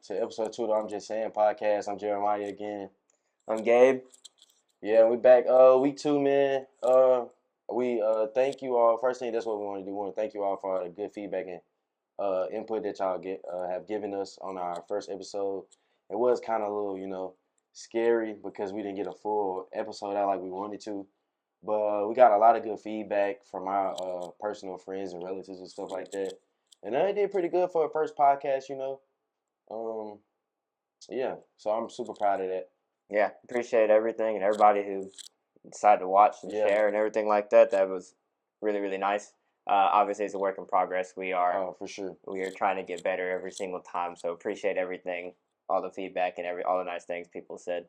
to episode 2 of the I'm Just Sayin Podcast. I'm Jeremiah again. I'm Gabe. Yeah, we back. Week 2, man. We thank you all. First thing, that's what we want to do. We want to thank you all for all the good feedback and input that y'all have given us on our first episode. It was kind of a little, scary because we didn't get a full episode out like we wanted to. But we got a lot of good feedback from our personal friends and relatives and stuff like that. And they did pretty good for a first podcast. Yeah, so I'm super proud of that. Yeah, appreciate everything and everybody who decided to watch and share and everything like that. That was really, really nice. Obviously, it's a work in progress. Oh, for sure. We are trying to get better every single time. So appreciate everything, all the feedback and all the nice things people said.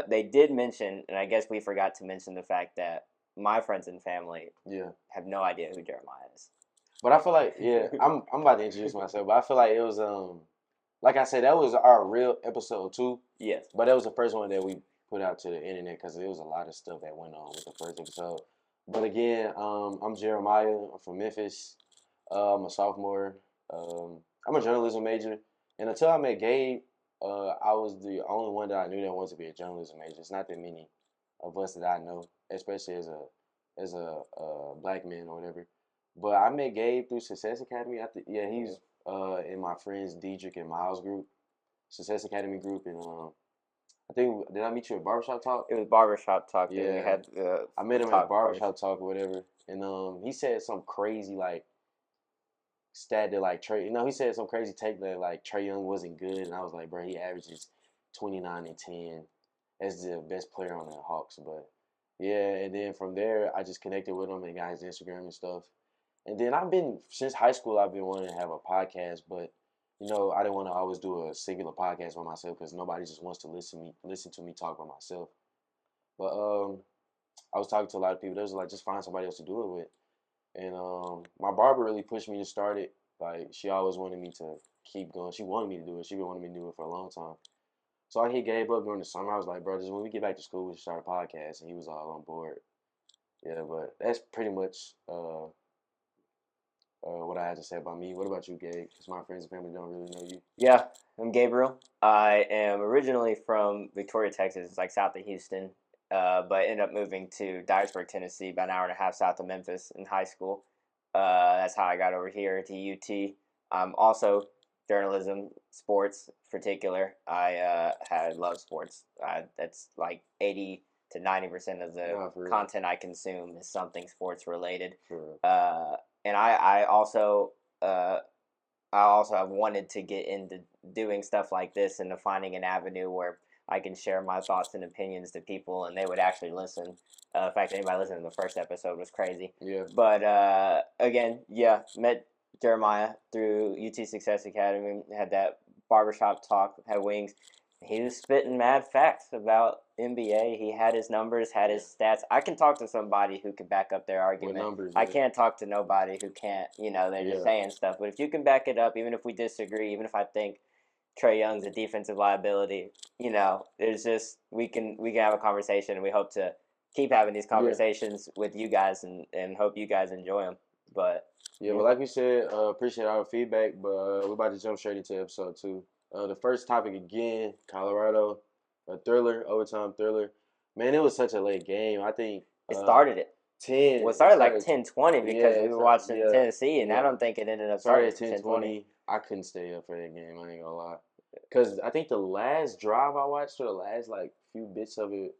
They did mention, and I guess we forgot to mention the fact that my friends and family have no idea who Jeremiah is. But I feel like, I'm about to introduce myself, but I feel like it was, like I said, that was our real episode 2. Yes. But that was the first one that we put out to the internet because there was a lot of stuff that went on with the first episode. But again, I'm Jeremiah. I'm from Memphis. I'm a sophomore. I'm a journalism major. And until I met Gabe, I was the only one that I knew that wanted to be a journalism major. It's not that many of us that I know, especially as a black man or whatever. But I met Gabe through Success Academy. He's in my friends Diedrich and Miles group, Success Academy group, and I think, did I meet you at Barbershop Talk? It was Barbershop Talk. Yeah, we had, I met him at Barbershop Talk or whatever, and he said some crazy stat that he said some crazy take that Trae Young wasn't good, and I was like, bro, he averages 29 and 10 as the best player on the Hawks, but yeah, and then from there I just connected with him and got his Instagram and stuff. And then since high school, I've been wanting to have a podcast, but, I didn't want to always do a singular podcast by myself because nobody just wants to listen to me talk by myself. But I was talking to a lot of people. They was like, just find somebody else to do it with. And my barber really pushed me to start it. Like, she always wanted me to keep going. She wanted me to do it. She been wanting me to do it for a long time. So I hit Gabe up during the summer. I was like, bro, just when we get back to school, we should start a podcast. And he was all on board. Yeah, but that's pretty much what I had to say about me. What about you, Gabe? Because my friends and family don't really know you. Yeah, I'm Gabriel. I am originally from Victoria, Texas. It's like south of Houston, but ended up moving to Dyersburg, Tennessee, about an hour and a half south of Memphis in high school. That's how I got over here to UT. I'm also journalism, sports particular. I love sports. That's like 80 to 90% of the content I consume is something sports related. Sure. And I also have wanted to get into doing stuff like this and to finding an avenue where I can share my thoughts and opinions to people and they would actually listen. In fact, anybody listening to the first episode was crazy. Yeah. But again, met Jeremiah through UT Success Academy, had that barbershop talk, had wings. He was spitting mad facts about NBA. He had his numbers, had his stats. I can talk to somebody who can back up their argument. With numbers, I can't talk to nobody who can't, they're just saying stuff. But if you can back it up, even if we disagree, even if I think Trae Young's a defensive liability, there's just, we can have a conversation, and we hope to keep having these conversations with you guys and hope you guys enjoy them. But well, like we said, appreciate all the feedback, but we're about to jump straight into episode 2. The first topic again, Colorado, a thriller, overtime thriller. Man, it was such a late game. I think it started at 10. Well, it started like 10:20 because we were watching Tennessee, and I don't think it ended up starting at 10:20. I couldn't stay up for that game. I ain't gonna lie, because I think the last drive I watched, or the last few bits of it,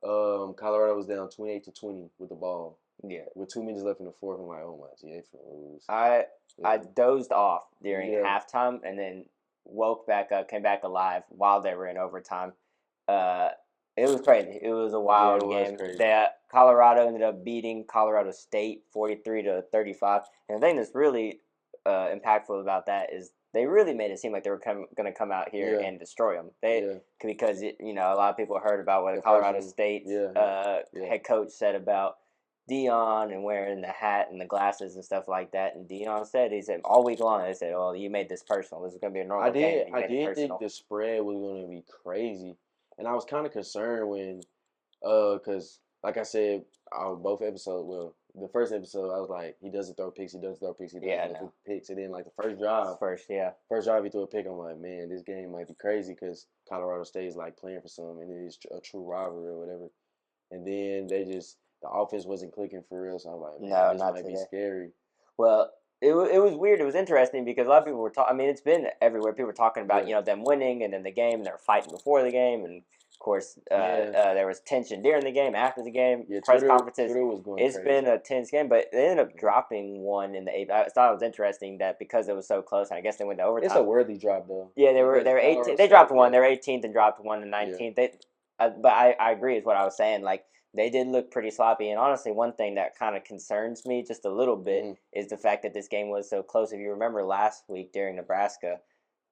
Colorado was down 28-20 with the ball. Yeah, with 2 minutes left in the fourth, I'm like, oh my, they finna lose. I dozed off during halftime, and then woke back up, came back alive while they were in overtime. It was crazy. It was a wild game. Colorado ended up beating Colorado State 43-35. And the thing that's really impactful about that is they really made it seem like they were going to come out here and destroy them. Because a lot of people heard about what Colorado State's head coach said about Dion and wearing the hat and the glasses and stuff like that. And Dion said, all week long, they said, well, you made this personal. This is going to be a normal game. I did think the spread was going to be crazy. And I was kind of concerned when, because, like I said, both episodes, the first episode, I was like, he doesn't throw picks. He doesn't throw picks. He doesn't throw picks. And then like the first drive he threw a pick. I'm like, man, this game might be crazy because Colorado State is like playing for some, and it is a true rivalry or whatever. And then the offense wasn't clicking for real. So I'm like, man, this might be scary. Well, it was weird. It was interesting because a lot of people were talking. I mean, it's been everywhere. People were talking about them winning, and then the game, and they were fighting before the game, and of course, there was tension during the game, after the game, press conferences. Twitter was going crazy. Been a tense game, but they ended up dropping one in the 8th. I thought it was interesting that because it was so close, and I guess they went to overtime. It's a worthy drop, though. Yeah, they were 18th. They dropped one. They were 18th and dropped one in 19th. Yeah. But I agree with what I was saying. Like, they did look pretty sloppy, and honestly, one thing that kind of concerns me just a little bit is the fact that this game was so close. If you remember last week during Nebraska,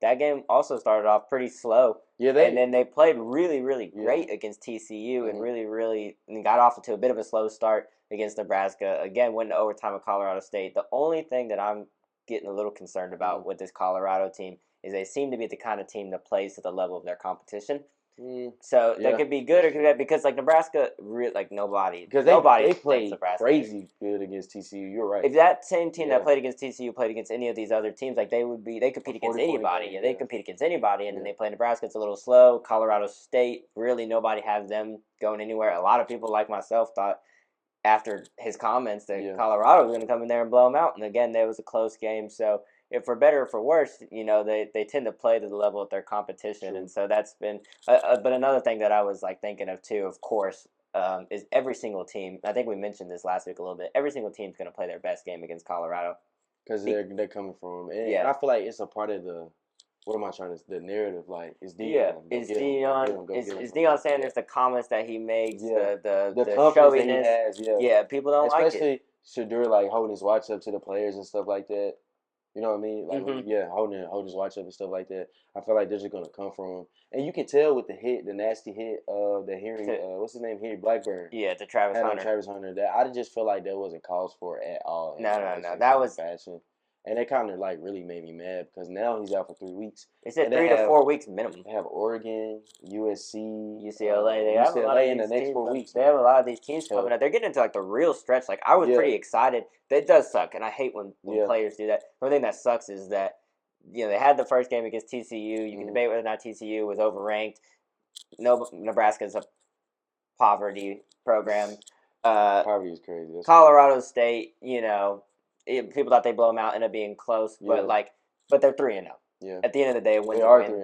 that game also started off pretty slow. Yeah, and then they played really, really great against TCU and really got off to a bit of a slow start against Nebraska. Again, went to overtime with Colorado State. The only thing that I'm getting a little concerned about with this Colorado team is they seem to be the kind of team that plays to the level of their competition. So that could be good or could be bad because like Nebraska, like nobody they played crazy good against TCU. You're right. If that same team that played against TCU played against any of these other teams, like they compete against anybody. Yeah, they compete against anybody, and then they play Nebraska. It's a little slow. Colorado State, really nobody has them going anywhere. A lot of people like myself thought after his comments that Colorado was going to come in there and blow them out, and again, there was a close game. So. If for better or for worse, they tend to play to the level of their competition, and so that's been. But another thing that I was like thinking of too, of course, is every single team. I think we mentioned this last week a little bit. Every single team's going to play their best game against Colorado because they're coming from. And I feel like it's a part of the. What am I trying to? The narrative, like, is Deion. Is Deion Sanders the comments that he makes, the showiness that he has, yeah, people don't like it. Especially Shedeur, like holding his watch up to the players and stuff like that. You know what I mean? Like, holding his watch up and stuff like that. I feel like they're just gonna come from him, and you can tell with the nasty hit of the hearing. What's his name? Henry Blackburn. Yeah, to Travis Hunter. That I just feel like that wasn't cause for at all. No. That was fashion. And that kind of like really made me mad because now he's out for 3 weeks. They said 3 to 4 weeks minimum. They have Oregon, USC, UCLA. They have a lot of in the next 4 weeks. They have a lot of these teams coming up. They're getting into like the real stretch. Like I was pretty excited. That does suck, and I hate when players do that. The only thing that sucks is that they had the first game against TCU. You can debate whether or not TCU was overranked. No, Nebraska's a poverty program. Poverty is crazy. Colorado State, people thought they'd blow them out, end up being close, but they're 3-0. Yeah. At the end of the day,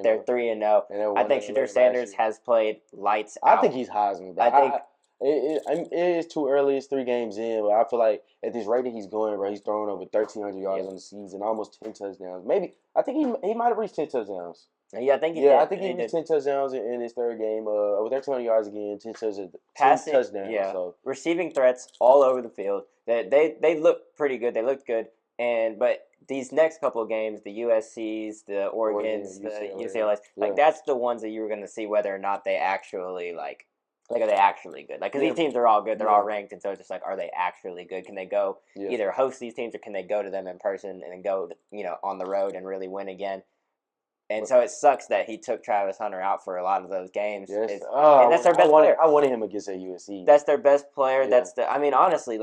they're 3-0. I think Shedeur Sanders has played lights out. I think he's Heisman, bro. I think it is too early. It's 3 games in, but I feel like at this rate that he's going, bro, he's throwing over 1,300 yards on the season, almost 10 touchdowns. Maybe I think he might have reached 10 touchdowns. Yeah, I think he did. I think he reached 10 touchdowns in his third game. Over 1,300 yards again, 10 touchdowns. Passing, 10 touchdowns. Yeah. So. Receiving threats all over the field. They look pretty good. They looked good. But these next couple of games, the USCs, the Oregons, the UCLAs, that's the ones that you were going to see whether or not they actually are they actually good? Because these teams are all good. They're all ranked. And so it's just like, are they actually good? Can they go either host these teams or can they go to them in person and then go, on the road and really win again? And so it sucks that he took Travis Hunter out for a lot of those games. Yes. And that's their best player. I wanted him against USC. That's their best player. Yeah. Honestly,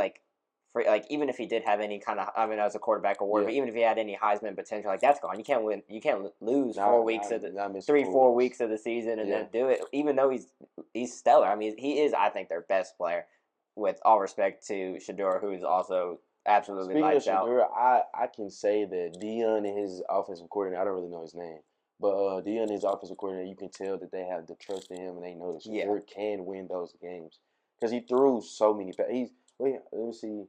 even if he did have any kind of, as a quarterback award, but even if he had any Heisman potential, that's gone. You can't win. You can't lose 4 weeks of the 4 weeks of the season and then do it. Even though he's stellar. He is, I think, their best player. With all respect to Shedeur, who is also absolutely lights out. Speaking of Shedeur, I can say that Deion and his offensive coordinator, I don't really know his name, but Deion and his offensive coordinator, you can tell that they have the trust in him and they know that Shedeur can win those games because he threw so many. Let me see.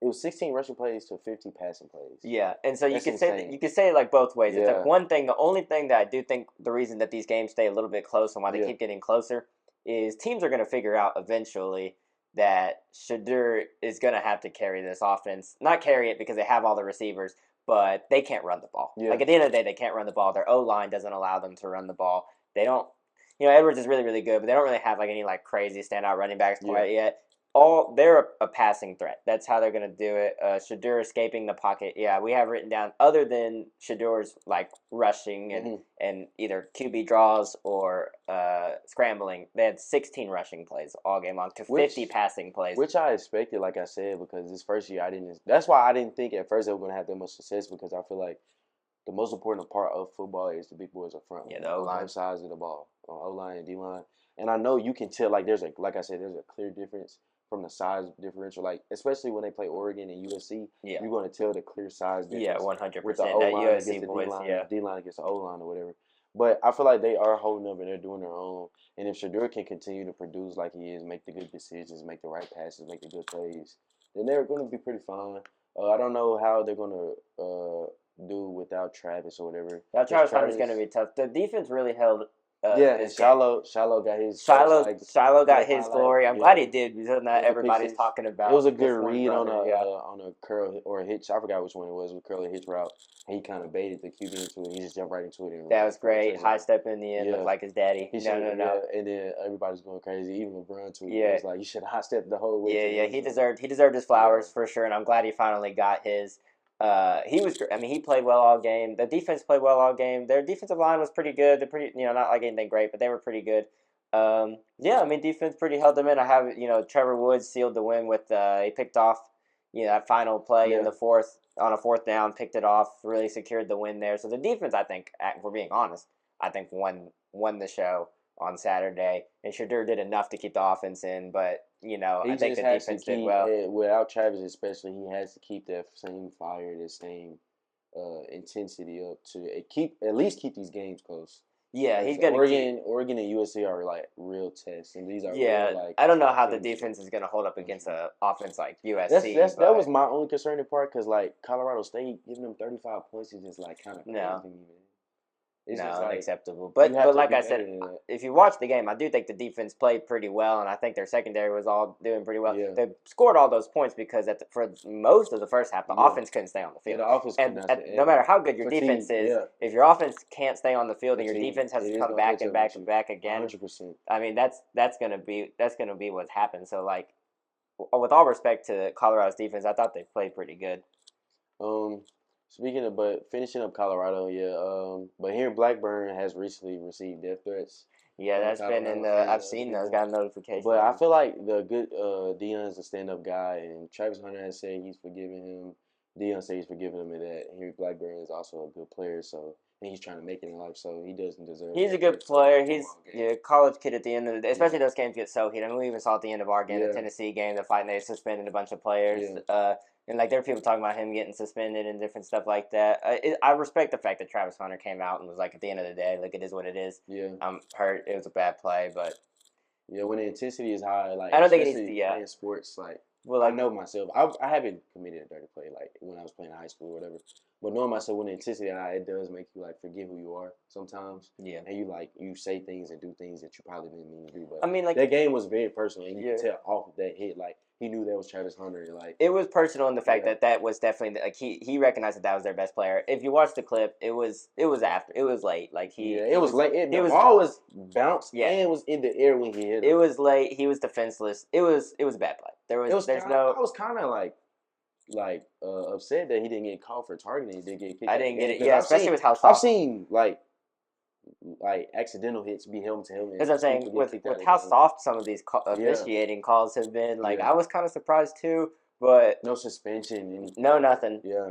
It was 16 rushing plays to 50 passing plays. Yeah, and so you could say it like both ways. It's like one thing. The only thing that I do think the reason that these games stay a little bit close and why they keep getting closer is teams are going to figure out eventually that Shedeur is going to have to carry this offense. Not carry it because they have all the receivers, but they can't run the ball. Yeah. At the end of the day, they can't run the ball. Their O-line doesn't allow them to run the ball. They don't. Edwards is really, really good, but they don't really have any crazy standout running backs quite yet. they're a passing threat. That's how they're going to do it. Shedeur escaping the pocket. Yeah, we have written down, other than Shedeur's like rushing and either QB draws or scrambling, they had 16 rushing plays all game long to 50 passing plays. Which I expected, like I said, because this first year that's why I didn't think at first they were going to have that much success, because I feel like the most important part of football is the big boys up front. Yeah, the O-line. Both sides of the ball, O-line and D-line. And I know you can tell, like like I said, there's a clear difference from the size differential. Like, especially when they play Oregon and USC, you're going to tell the clear size difference. Yeah, 100%. With the O-line against the D-line, D-line against the O-line or whatever. But I feel like they are holding up and they're doing their own. And if Shedeur can continue to produce like he is, make the good decisions, make the right passes, make the good plays, then they're going to be pretty fine. I don't know how they're going to do without Travis or whatever. Travis Hunter's going to be tough. The defense really held. And Shiloh got his. Shiloh got his glory. I'm glad he did, because not everybody's talking about. It was a good read on a curl or a hitch. I forgot which one it was. A curl or hitch route. He kind of baited the QB into it. He just jumped right into it. That was great. High step in the end, looked like his daddy. No. And then everybody's going crazy. Even LeBron tweeted. Yeah. It was like, you should high step the whole way. Yeah. He deserved his flowers for sure, and I'm glad he finally got his. He played well all game. The defense played well all game. Their defensive line was pretty good. They're pretty, not like anything great, but they were pretty good. Defense pretty held them in. I have, Trevor Woods sealed the win with, he picked off, that final play in the on a fourth down, picked it off, really secured the win there. So the defense, I think, if we're being honest, won the show on Saturday. And Shedeur did enough to keep the offense in, but I think the defense did well. Without Travis, especially, he has to keep that same fire, the same intensity up to at least keep these games close. Yeah, he's gonna. Oregon and USC are like real tests, and these are real, I don't know how the defense is gonna hold up against an offense like USC. That was my only concerning part, because like Colorado State giving them 35 points is just like kind of crazy to me, man. It's unacceptable. But like I said, if you watch the game, I do think the defense played pretty well, and I think their secondary was all doing pretty well. Yeah. They scored all those points because for most of the first half, the offense couldn't stay on the field. Yeah, the offense no matter how good your defense is, if your offense can't stay on the field and your defense has to come back and back and back again, 100%. I mean that's gonna be what happens. So like, with all respect to Colorado's defense, I thought they played pretty good. Finishing up Colorado, but here Blackburn has recently received death threats. Yeah, that's been in the. I've seen those, got a notification. But I feel like the good Deion's a stand-up guy, and Travis Hunter has said he's forgiving him. Deion said he's forgiving him, and that Henry Blackburn is also a good player, so and he's trying to make it in life, so he doesn't deserve. He's a good player. He's a college kid at the end of the day. Especially those games get so heated. I mean, we even saw at the end of our game, the Tennessee game, the fight, and they suspended a bunch of players. Yeah. And like there were people talking about him getting suspended and different stuff like that. I respect the fact that Travis Hunter came out and was like, at the end of the day, like, it is what it is. Yeah. I'm hurt. It was a bad play, but yeah, when the intensity is high, like I don't think it needs to. Playing sports, like, well, I know myself. I haven't committed a dirty play like when I was playing in high school or whatever. But knowing myself, when the intensity is high, it does make you like forget who you are sometimes. Yeah. And you say things and do things that you probably didn't mean to do. But I mean, like, that game was very personal, and you could tell off of that hit, like, he knew that was Travis Hunter. Like, it was personal in the fact that was definitely like he recognized that was their best player. If you watch the clip, it was late. Like it was late. The ball was bounced and was in the air when he hit it. It was late. He was defenseless. It was a bad play. I was kind of like upset that he didn't get called for targeting. He didn't get kicked. I didn't get it. Yeah, especially with how soft. I've seen like accidental hits be helmet to helmet. As I'm saying, with how soft some of these officiating calls have been, like I was kind of surprised too. But no suspension, no nothing. Yeah,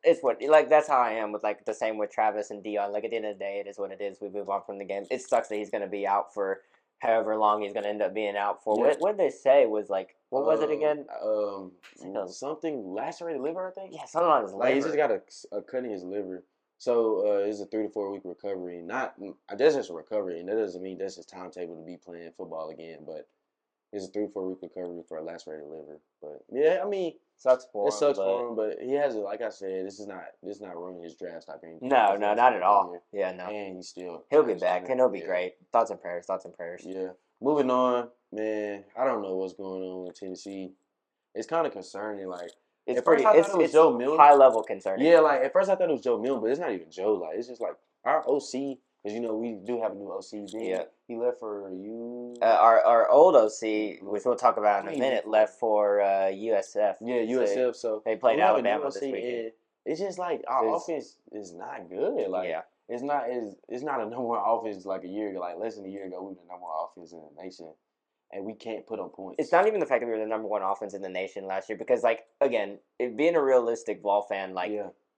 it's what that's how I am with like the same with Travis and Deion. Like at the end of the day, it is what it is. We move on from the game. It sucks that he's going to be out for however long he's going to end up being out for. Yeah. What did they say was like, what was it again? Something lacerated liver, I think. Yeah, something on his liver. Like he just got a cut in his liver. So it's a 3 to 4 week recovery. That's just a recovery, and that doesn't mean that's his timetable to be playing football again. But it's a 3 to 4 week recovery for a lacerated liver. But yeah, I mean, sucks for him, but he has it. Like I said, this is not ruining his draft stock or anything. No, not at all. Yeah, no. And he'll be back, and he'll be great. Thoughts and prayers. Yeah. Moving on, man. I don't know what's going on with Tennessee. It's kind of concerning. Like, it's Joe Milne. High level concerning. Yeah, like at first I thought it was Joe Milne, but it's not even Joe. Like, it's just like our OC Because, we do have a new OC. He left for you. Our old OC, which we'll talk about in a minute, left for USF. Yeah, USF. So they played Alabama this weekend. It's just like our offense is not good. Like it's not a number one offense like a year ago. Like less than a year ago, we were the number one offense in the nation, and we can't put on points. It's not even the fact that we were the number one offense in the nation last year, because like again, being a realistic ball fan, like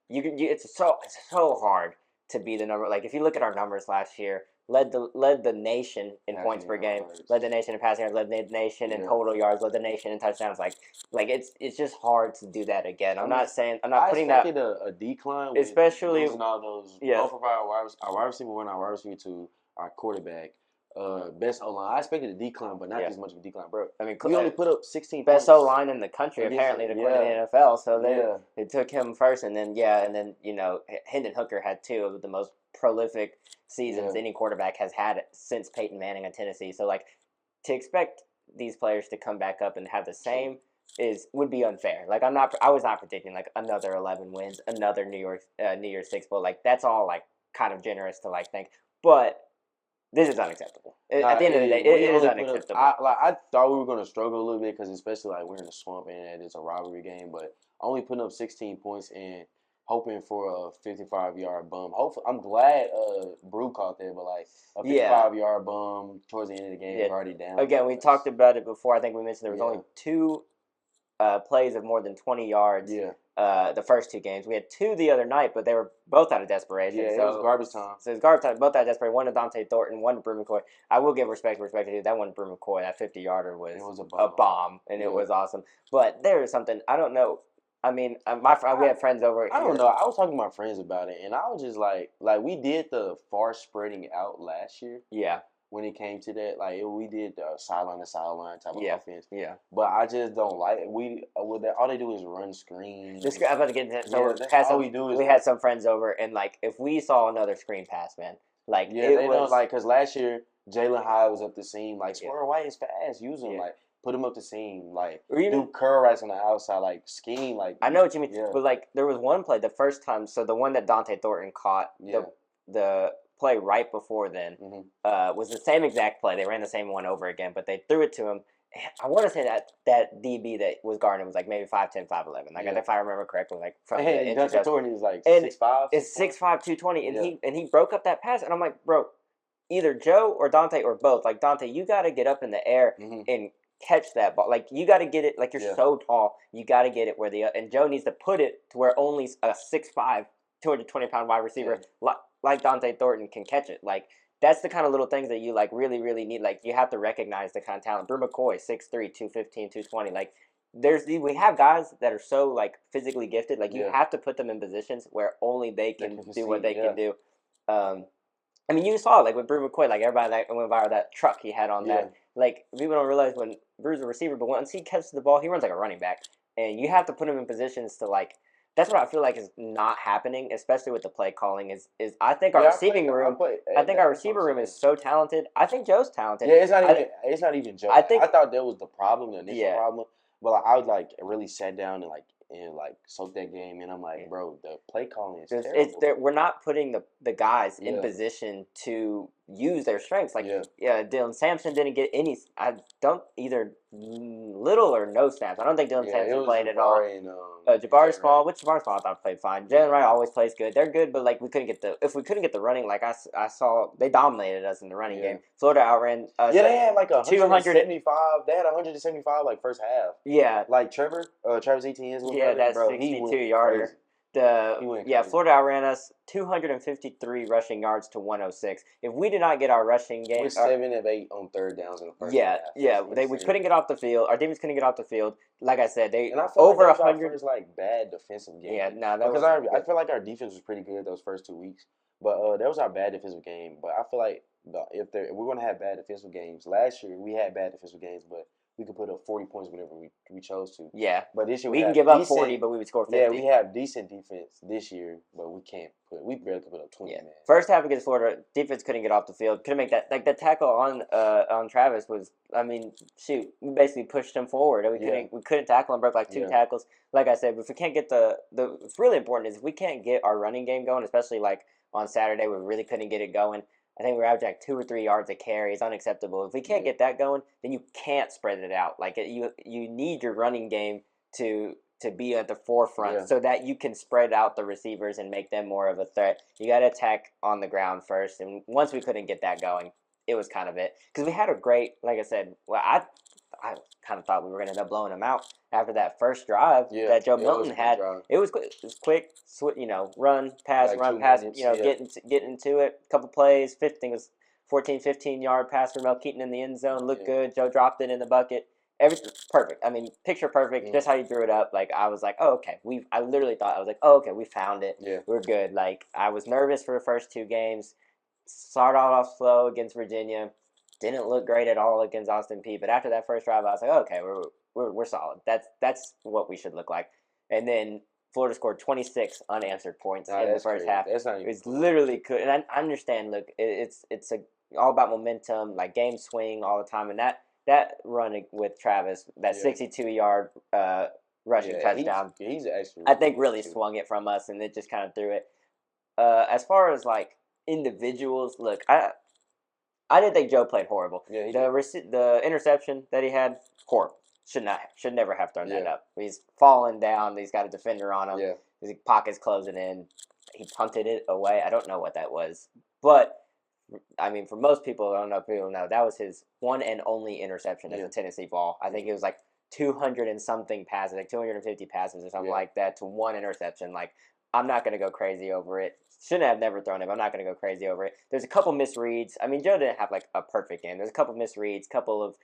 it's so hard to be the number. Like if you look at our numbers last year, led the nation in points per game, led the nation in passing yards, led the nation in total yards, led the nation in touchdowns. Like it's just hard to do that again. I'm not putting that. I expected a decline, especially losing all those. Both of our wide receiver one, our wide receiver two, our quarterback. Best O-line. I expected a decline, but not as much of a decline, bro. I mean, we only put up 16 best points. O-line in the country, apparently, according to the NFL. So they took him first, and then Hendon Hooker had 2 of the most prolific seasons any quarterback has had since Peyton Manning at Tennessee. So, like, to expect these players to come back up and have the same would be unfair. Like, I was not predicting like another 11 wins, another New Year's Six Bowl. Like, that's all like kind of generous to like think, but. This is unacceptable. At the end of the day, it is unacceptable. I thought we were going to struggle a little bit because especially like we're in the swamp and it's a rivalry game, but only putting up 16 points and hoping for a 55-yard bum. Hopefully, I'm glad Brew caught that, but like a 55-yard bum towards the end of the game is already down. Again, we talked about it before. I think we mentioned there was only 2 plays of more than 20 yards. The first 2 games. We had 2 the other night, but they were both out of desperation. Yeah, so it was garbage time. So it was garbage time, both out of desperation. One to Dante Thornton, one to Brew McCoy. I will give respect to dude. That one to Brew McCoy, that 50-yarder was a bomb, and it was awesome. But there is something, I don't know. I mean, we had friends over here. I don't know. I was talking to my friends about it, and I was just like we did the far spreading out last year. Yeah. When it came to that, like we did the sideline to sideline type of offense. Yeah. But I just don't like it. All they do is run screens. I'm about to get into that. So we had some friends over, and like if we saw another screen pass, man, like because last year Jalen Hyde was up the seam, like Squirrel White is fast, use him, like put him up the seam, like do curl rights on the outside, like scheme, like I know what you mean, but like there was one play the first time, so the one that Dante Thornton caught, the play right before then was the same exact play. They ran the same one over again, but they threw it to him. I want to say that DB that was guarding was like maybe 5'10", 5'11". Like if I remember correctly, like from the Dante Thornton is like 6'5". It's 6'5", 220, and he broke up that pass, and I'm like, bro, either Joe or Dante or both. Like Dante, you got to get up in the air and catch that ball. Like you got to get it. Like you're so tall, you got to get it where and Joe needs to put it to where only a 6'5", 220-pound wide receiver like Dante Thornton can catch it. Like that's the kind of little things that you like really, really need. Like you have to recognize the kind of talent. Brew McCoy, 6'3", 215, 220. Like we have guys that are so like physically gifted. Like you have to put them in positions where only they can do what they can do. I mean, you saw like with Brew McCoy, like everybody that went viral, that truck he had on that. Like people don't realize when Brew's a receiver, but once he catches the ball, he runs like a running back, and you have to put him in positions to like. That's what I feel like is not happening, especially with the play calling. Is I think our receiving room. I think our receiver room is so talented. I think Joe's talented. Yeah, it's not even Joe. I thought that was the problem, the initial problem. But like, I was like really sat down and soak that game, and I'm like, bro, the play calling is terrible. We're not putting the guys in position to use their strengths. Like Dylan Sampson didn't get any. I don't either little or no snaps. I don't think Dylan Sampson played at all. Jabari Small, I thought played fine. Jalen Wright always plays good. They're good, but like if we couldn't get the running, like I saw they dominated us in the running game. Florida outran us. Yeah, they had like 175. They had 175 like first half. Yeah, like Travis Etienne's. That 62-yarder. Florida outran us 253 rushing yards to 106. If we did not get our rushing game, we're 7 of 8 on third downs in the first half. We couldn't get off the field. Our defense couldn't get off the field. Like I said, they and I feel over like 100. First, like bad defensive game. Because I feel like our defense was pretty good those first 2 weeks, but that was our bad defensive game. But I feel like if we're gonna have bad defensive games, last year we had bad defensive games, but we could put up 40 points whenever we chose to. Yeah. But this year we can give up 40, but we would score 50. Yeah, we have decent defense this year, but we barely could put up 20, man. First half against Florida, defense couldn't get off the field. Couldn't make that. Like, the tackle on Travis was, I mean, shoot, we basically pushed him forward. And we couldn't tackle him, broke like 2 tackles. Like I said, if we can't get what's really important is if we can't get our running game going, especially like on Saturday, we really couldn't get it going. I think we're averaging like 2 or 3 yards a carry. It's unacceptable. If we can't get that going, then you can't spread it out. Like you need your running game to be at the forefront so that you can spread out the receivers and make them more of a threat. You got to attack on the ground first. And once we couldn't get that going, it was kind of it. Because we had a great, like I said, well, I kind of thought we were going to end up blowing them out after that first drive that Joe Milton had. It was quick, run, pass, minutes, get into it. A couple plays, I think it was 14, 15-yard pass for Mel Keaton in the end zone. Looked good. Joe dropped it in the bucket. Everything perfect. I mean, picture perfect. Just how you drew it up. Like I was like, oh, okay. I literally thought I was like, oh, okay, we found it. Yeah, we're good. Like I was nervous for the first 2 games. Started off slow against Virginia. Didn't look great at all against Austin Peay. But after that first drive, I was like, oh, okay, we're solid. That's what we should look like. And then Florida scored 26 unanswered points in the first half. That's not even it's literally good. And I understand. Look, it's all about momentum, like game swing all the time, and that run with Travis, that 62-yard rushing touchdown, he's actually I think really swung it from us, and it just kind of threw it. As far as like individuals, look, I didn't think Joe played horrible. Yeah, the interception that he had, horrible. Should never have thrown that up. He's falling down. He's got a defender on him. Yeah. His pocket's closing in. He punted it away. I don't know what that was, but. I mean, for most people, I don't know if people know, that was his one and only interception as a Tennessee ball. I think it was like 200 and something passes, like 250 passes or something like that to one interception. Like, I'm not going to go crazy over it. Shouldn't have never thrown it, but I'm not going to go crazy over it. There's a couple misreads. I mean, Joe didn't have like a perfect game. There's a couple misreads, couple of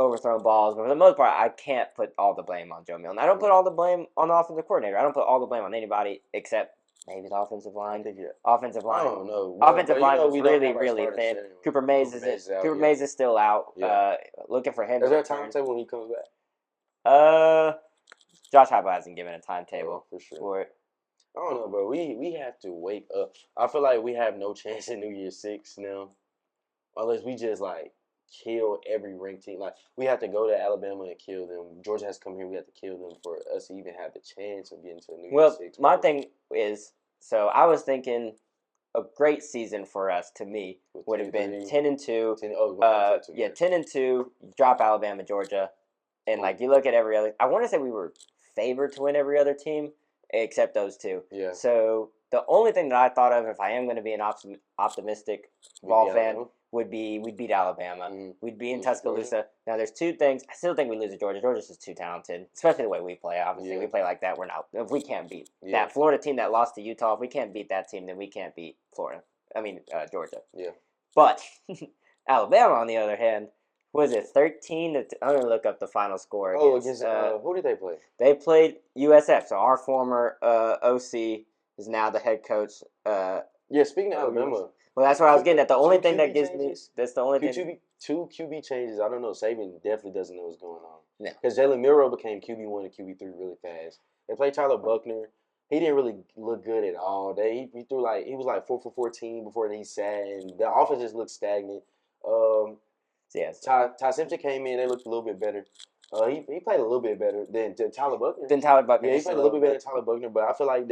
overthrown balls, but for the most part, I can't put all the blame on Joe Milton. I don't put all the blame on the offensive coordinator. I don't put all the blame on anybody except maybe the offensive line. Offensive line. I don't know. Offensive line was really, really thin. Cooper Mays is still out. Yeah. Looking for him. Is there a timetable when he comes back? Josh Heupel hasn't given a timetable for sure. For it. I don't know, bro. We have to wake up. I feel like we have no chance in New Year's 6 now, unless we just like kill every ranked team. Like we have to go to Alabama and kill them. Georgia has to come here. We have to kill them for us to even have the chance of getting to New Year's 6. Well, my thing is, so I was thinking a great season for us to me would have been 10-2. 10-2. Drop Alabama, Georgia, and like you look at every other. I want to say we were favored to win every other team except those 2. Yeah. So the only thing that I thought of, if I am going to be an optimistic ball fan, would be we'd beat Alabama. We'd be in Tuscaloosa. Now, there's 2 things. I still think we lose to Georgia. Georgia's just too talented, especially the way we play. Obviously, we play like that. We're not. If we can't beat that Florida team that lost to Utah, if we can't beat that team, then we can't beat Florida. Georgia. Yeah. But Alabama, on the other hand, was it 13? I'm going to look up the final score. Against who did they play? They played USF. So our former OC is now the head coach. Speaking of Alabama. Well, that's what I was getting at. The only thing that gives me that's the only thing. 2 QB changes. I don't know. Saban definitely doesn't know what's going on. Yeah. Because Jalen Milroe became QB1 and QB3 really fast. They played Tyler Buckner. He didn't really look good at all. He was like 4 for 14 before he sat, and the offense just looked stagnant. Ty Simpson came in. They looked a little bit better. He played a little bit better than Tyler Buckner. Yeah, he played a little bit better than Tyler Buckner, but I feel like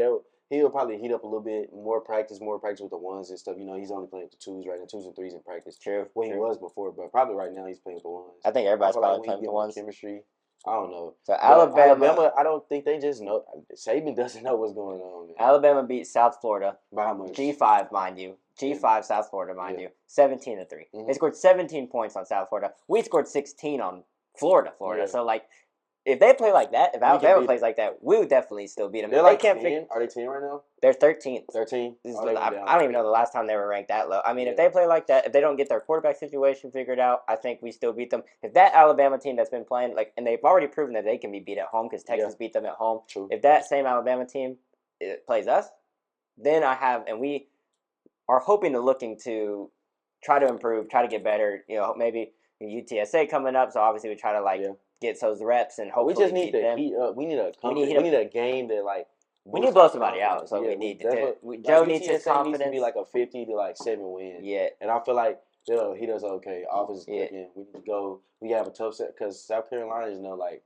he'll probably heat up a little bit, more practice with the ones and stuff. He's only playing with the 2s right now, 2s and 3s in practice. True. He was before, but probably right now he's playing with the 1s. I think everybody's probably playing with the 1s. Chemistry. I don't know. So Alabama, I don't think they just know. Saban doesn't know what's going on. Man. Alabama beat South Florida. By how much? G5, mind you. G5 South Florida, mind you. 17-3. They scored 17 points on South Florida. We scored 16 on Florida. Yeah. So like, if they play like that, if Alabama plays like that, we would definitely still beat them. They're like 10. Are they 10 right now? They're 13th. 13? I don't even know the last time they were ranked that low. I mean, if they play like that, if they don't get their quarterback situation figured out, I think we still beat them. If that Alabama team that's been playing, and they've already proven that they can be beat at home because Texas beat them at home. True. If that same Alabama team plays us, then we are hoping to looking to try to improve, try to get better. Maybe UTSA coming up, so obviously we try to get those reps and hopefully we just need to heat up. We need a game that we need to blow somebody out. So we need to. Joe needs his confidence. Needs to be like a 50 to 7 win. Yeah, and I feel like he does okay. Offense is clicking. We need to go. We have a tough set because South Carolina is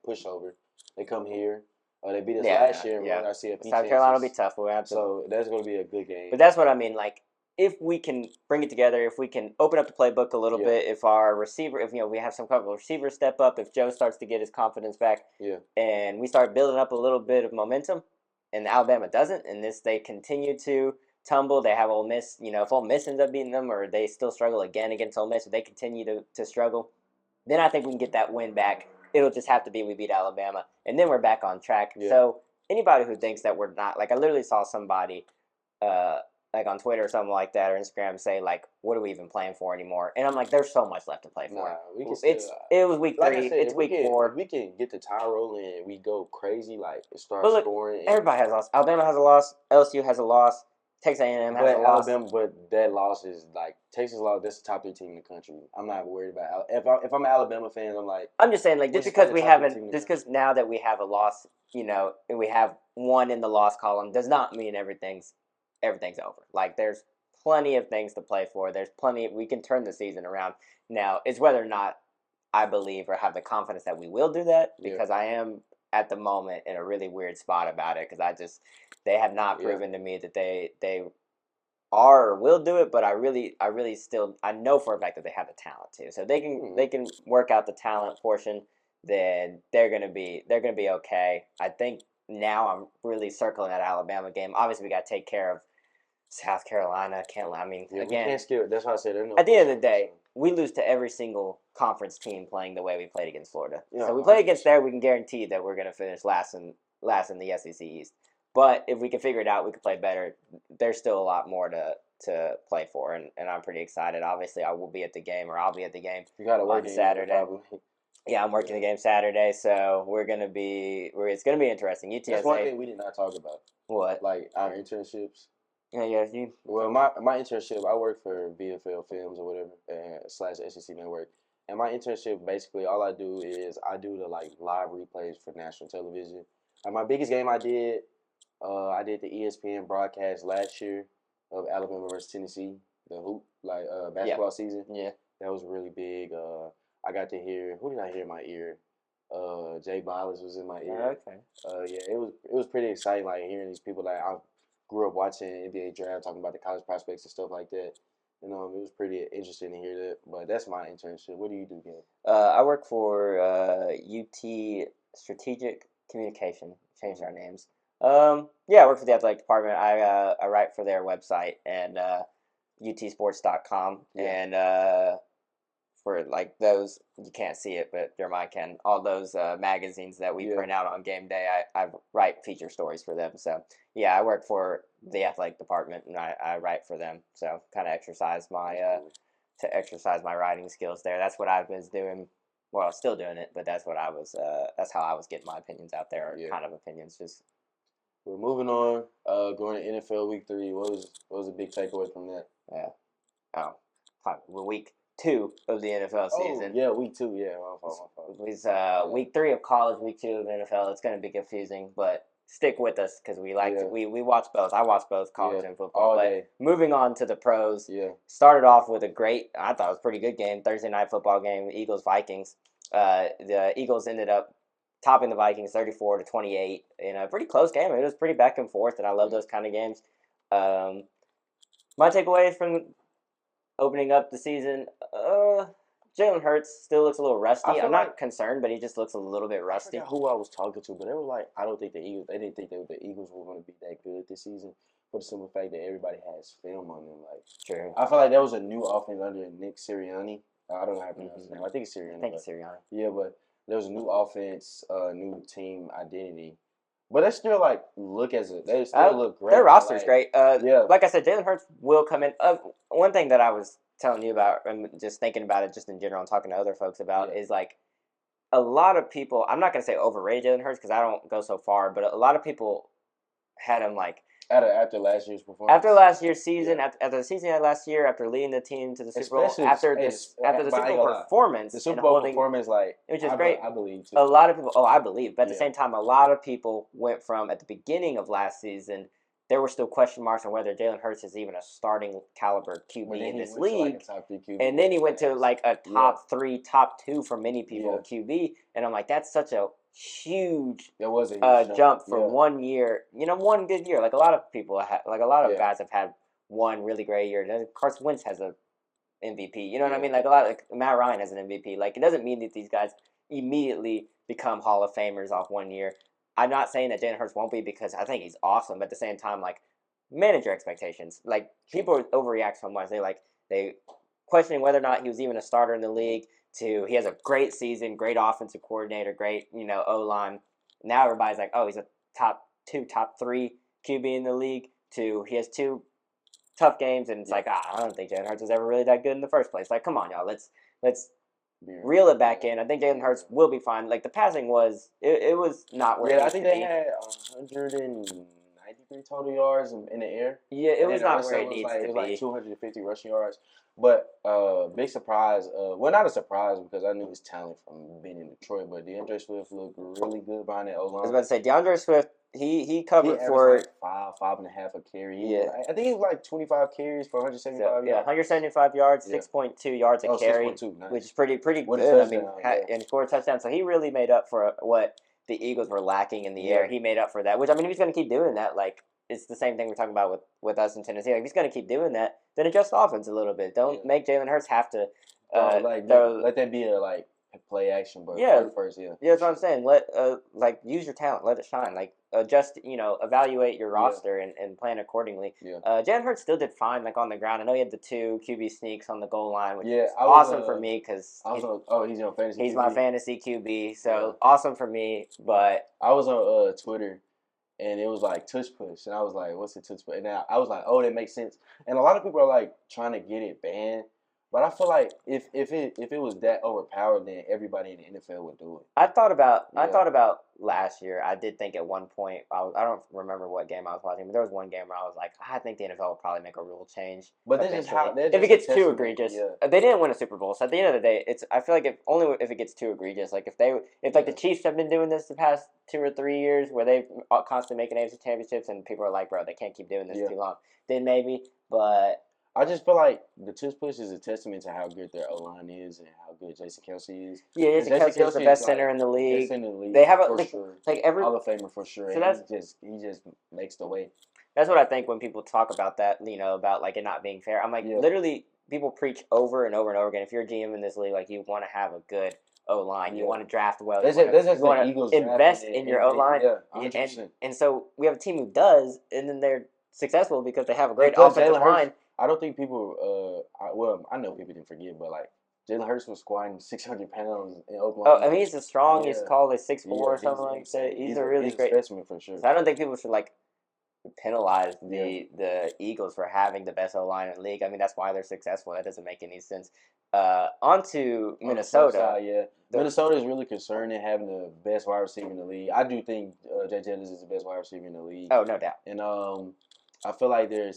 pushover. They come here. They beat us last year. Yeah. South Carolina will be tough. So that's going to be a good game. But that's what I mean. Like if we can bring it together, if we can open up the playbook a little bit, if our receiver, if we have some couple of receivers step up, if Joe starts to get his confidence back, and we start building up a little bit of momentum, and Alabama doesn't, and they continue to tumble, they have Ole Miss, if Ole Miss ends up beating them, or they still struggle again against Ole Miss, or they continue to struggle, then I think we can get that win back. It'll just have to be we beat Alabama, and then we're back on track. So anybody who thinks that we're not, I literally saw somebody, on Twitter or something like that, or Instagram, say, what are we even playing for anymore? And I'm like, there's so much left to play for. Nah, we can still, it was week 3. It's week 4. If we can get the tire rolling and we go crazy, start scoring. Everybody has a loss. Alabama has a loss. LSU has a loss. Texas A&M has a loss. But that loss is Texas loss. That's the top 3 team in the country. I'm not worried about. If I'm an Alabama fan, I'm just saying, just because we haven't, just because now that we have a loss, and we have one in the loss column, does not mean everything's over. There's plenty of things to play for. There's plenty. We can turn the season around. Now, it's whether or not I believe or have the confidence that we will do that, because I am at the moment in a really weird spot about it, because they have not proven to me that they are or will do it, but I really still, I know for a fact that they have the talent too. So they can work out the talent portion, then they're gonna be okay. I think now I'm really circling that Alabama game. Obviously, we got to take care of South Carolina. Again, we can't skip. That's why I said at the end of the day, we lose to every single conference team playing the way we played against Florida. So we play against there, we can guarantee that we're going to finish last in the SEC East. But if we can figure it out, we can play better. There's still a lot more to play for, and I'm pretty excited. Obviously, I will be at the game, or I'll be at the game. You got to work on Saturday. Yeah, I'm working the game Saturday, so it's gonna be interesting. UTSA. That's one thing we did not talk about. What? Our internships. Yeah. Well, my internship, I work for VFL Films or whatever / SEC Network, and my internship basically all I do is I do the live replays for national television. My biggest game I did the ESPN broadcast last year of Alabama versus Tennessee, the hoop basketball season. Yeah, that was really big. I got to hear, who did I hear in my ear? Jay Bilas was in my ear. Okay. It was pretty exciting, hearing these people that I grew up watching NBA draft, talking about the college prospects and stuff like that. It was pretty interesting to hear that. But that's my internship. What do you do, Gabe? I work for UT Strategic Communication. Changed our names. I work for the athletic department. I write for their website and utsports.com. And for those, you can't see it, but Jeremiah can, all those magazines that we print out on game day, I write feature stories for them. So I work for the athletic department, and I write for them. So kind of exercise my writing skills there. That's what I was doing. Well, still doing it, but that's how I was getting my opinions out there, kind of opinions. Just. We're moving on. Going to NFL Week 3. What was a big takeaway from that? Yeah. Week 2 of the NFL season. Oh, yeah, Week 2. Yeah, my fault. It's Week 3 of college, Week 2 of NFL. It's going to be confusing, but stick with us because we we watch both. I watch both college and football. All day. Moving on to the pros. Yeah. Started off with I thought it was a pretty good game. Thursday night football game. Eagles-Vikings. The Eagles ended up topping the Vikings 34-28 in a pretty close game. It was pretty back and forth, and I love those kind of games. My takeaway from opening up the season, Jalen Hurts still looks a little rusty. I'm not concerned, but he just looks a little bit rusty. I forgot who I was talking to, but they were I don't think they didn't think that the Eagles were going to be that good this season, for the simple fact that everybody has film on them. True. I feel like that was a new offense under Nick Sirianni. I don't know how to pronounce his name. I think it's Sirianni. It's Sirianni. Yeah, but there was a new offense, new team identity. But they still they still look great. Their roster's great. Like I said, Jalen Hurts will come in. One thing that I was telling you about, and just thinking about it just in general and talking to other folks about, is a lot of people, I'm not going to say overrated Jalen Hurts because I don't go so far, but a lot of people had him after last year's performance. After last year's season, after the season he had last year, after leading the team to the Super Bowl, after the Super Bowl performance. The Super Bowl performance, which is great. I believe, too. A lot of people, I believe. But at the same time, a lot of people went from, at the beginning of last season, there were still question marks on whether Jalen Hurts is even a starting caliber QB in this league. And then he went to a top 3, top 2 for many people QB. And I'm like, that's such a huge jump for 1 year. One good year. A lot of people, a lot of guys have had one really great year. Carson Wentz has a MVP. You know what I mean? Like a lot, like Matt Ryan has an MVP. Like it doesn't mean that these guys immediately become Hall of Famers off one year. I'm not saying that Jalen Hurts won't be because I think he's awesome. But at the same time, like manage your expectations. Like people overreact so much. They questioning whether or not he was even a starter in the league. To he has a great season, great offensive coordinator, great O line. Now everybody's like, oh, he's a top 2, top 3 QB in the league. To he has 2 tough games, and it's like, I don't think Jalen Hurts was ever really that good in the first place. Like, come on, y'all, let's reel it back in. I think Jalen Hurts will be fine. Like the passing was, it was not where. I think they had 193 total yards in the air. Yeah, it was not where it needs to be. It was like 250 rushing yards. But big surprise. Well, not a surprise because I knew his talent from being in Detroit. But DeAndre Swift looked really good behind that O-line. I was about to say DeAndre Swift. He covered for like 5.5 a carry. Yeah, I think he was like 25 carries for 175 yards. Yeah, 175 yards, 6.2 yards a carry, 6.2, nice. Which is pretty good. I mean, and scored a touchdown. So he really made up for what the Eagles were lacking in the air. He made up for that. Which I mean, if he's going to keep doing that, like it's the same thing we're talking about with us in Tennessee. Like if he's going to keep doing that, then adjust the offense a little bit. Don't make Jalen Hurts have to. Let that be a play action, but first, that's what I'm saying. Let use your talent, let it shine. Like just evaluate your roster and plan accordingly. Jalen Hurts still did fine, like on the ground. I know he had the 2 QB sneaks on the goal line, which is awesome for me because he's your fantasy. He's my fantasy QB, so awesome for me. But I was on Twitter. And it was like tush push, and I was like, "What's a tush push?" And now I was like, "Oh, that makes sense." And a lot of people are like trying to get it banned, but I feel like if it was that overpowered, then everybody in the NFL would do it. I thought about last year. I did think at one point I don't remember what game I was watching, but there was one game where I was like, I think the NFL will probably make a rule change. But this is how if it gets too egregious. They didn't win a Super Bowl, so at the end of the day, I feel like if it gets too egregious, like if the Chiefs have been doing this the past 2 or 3 years, where they've constantly making AFC championships, and people are like, bro, they can't keep doing this too long. Then maybe, but. I just feel like the tush push is a testament to how good their O-line is and how good Jason Kelce is. Yeah, Jason Kelce is the best center in the league. They have every Hall of Famer for sure. So he just makes the way. That's what I think when people talk about that, about like it not being fair. I'm like, literally, people preach over and over and over again. If you're a GM in this league, like you want to have a good O-line, you want to draft well, you want to invest in your O-line, and so we have a team who does, and then they're successful because they have a great offensive line. I don't think people. I know people didn't forget, but like Jalen Hurts was squatting 600 pounds in Oklahoma. Oh, I mean he's strong. He's called 6'4" or something like that. He's a really great specimen for sure. So I don't think people should like penalize the Eagles for having the best O-line in the league. I mean that's why they're successful. That doesn't make any sense. On to Minnesota. Minnesota is really concerned in having the best wide receiver in the league. I do think Jay Jettis is the best wide receiver in the league. Oh, no doubt. And I feel like their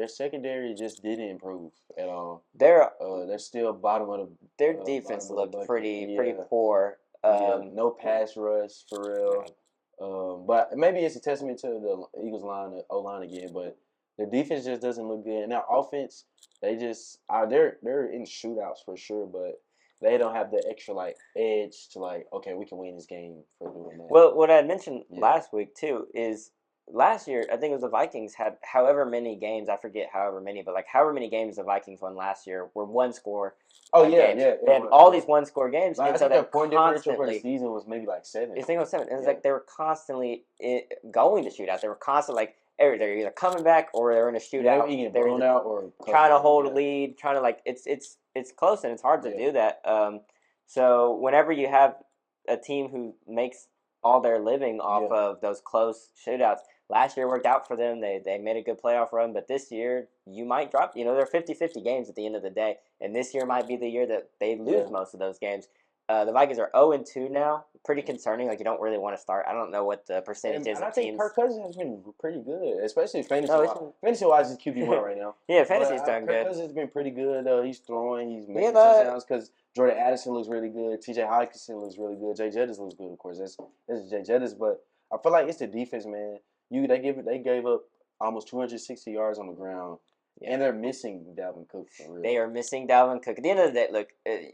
secondary just didn't improve at all. They're still bottom of the. Their defense looked pretty poor. No pass rush for real. But maybe it's a testament to the Eagles line, O-line again. But their defense just doesn't look good. And their offense, they just they're in shootouts for sure, but they don't have the extra edge to okay, we can win this game for doing that. Well, what I mentioned last week too is. Last year, I think it was the Vikings had however many games, I forget however many, but however many games the Vikings won last year were one score. Games. They had all these one score games. And so their point differential for the season was maybe 7. I think it was 7. And it's like they were constantly going to shootouts. They were constantly they're either coming back or they're in a shootout. They're blown out or trying to hold a lead, trying to it's close and it's hard to do that. So whenever you have a team who makes all their living off of those close shootouts. Last year worked out for them. They made a good playoff run, but this year you might drop. They're 50-50 games at the end of the day, and this year might be the year that they lose most of those games. The Vikings are 0-2 now. Pretty concerning. You don't really want to start. I don't know what the percentage is. I think Kirk Cousins has been pretty good, especially fantasy-wise. Fantasy-wise, he's QB1 right now. Yeah, fantasy's done good. Kirk Cousins has been pretty good. He's throwing. He's making touchdowns because Jordan Addison looks really good. T.J. Hockenson looks really good. Jay Jettis looks good, of course. That's Jay Jettis, but I feel like it's the defense, man. They gave up almost 260 yards on the ground, Yeah. And they're missing Dalvin Cook for real. They are missing Dalvin Cook. At the end of the day, look,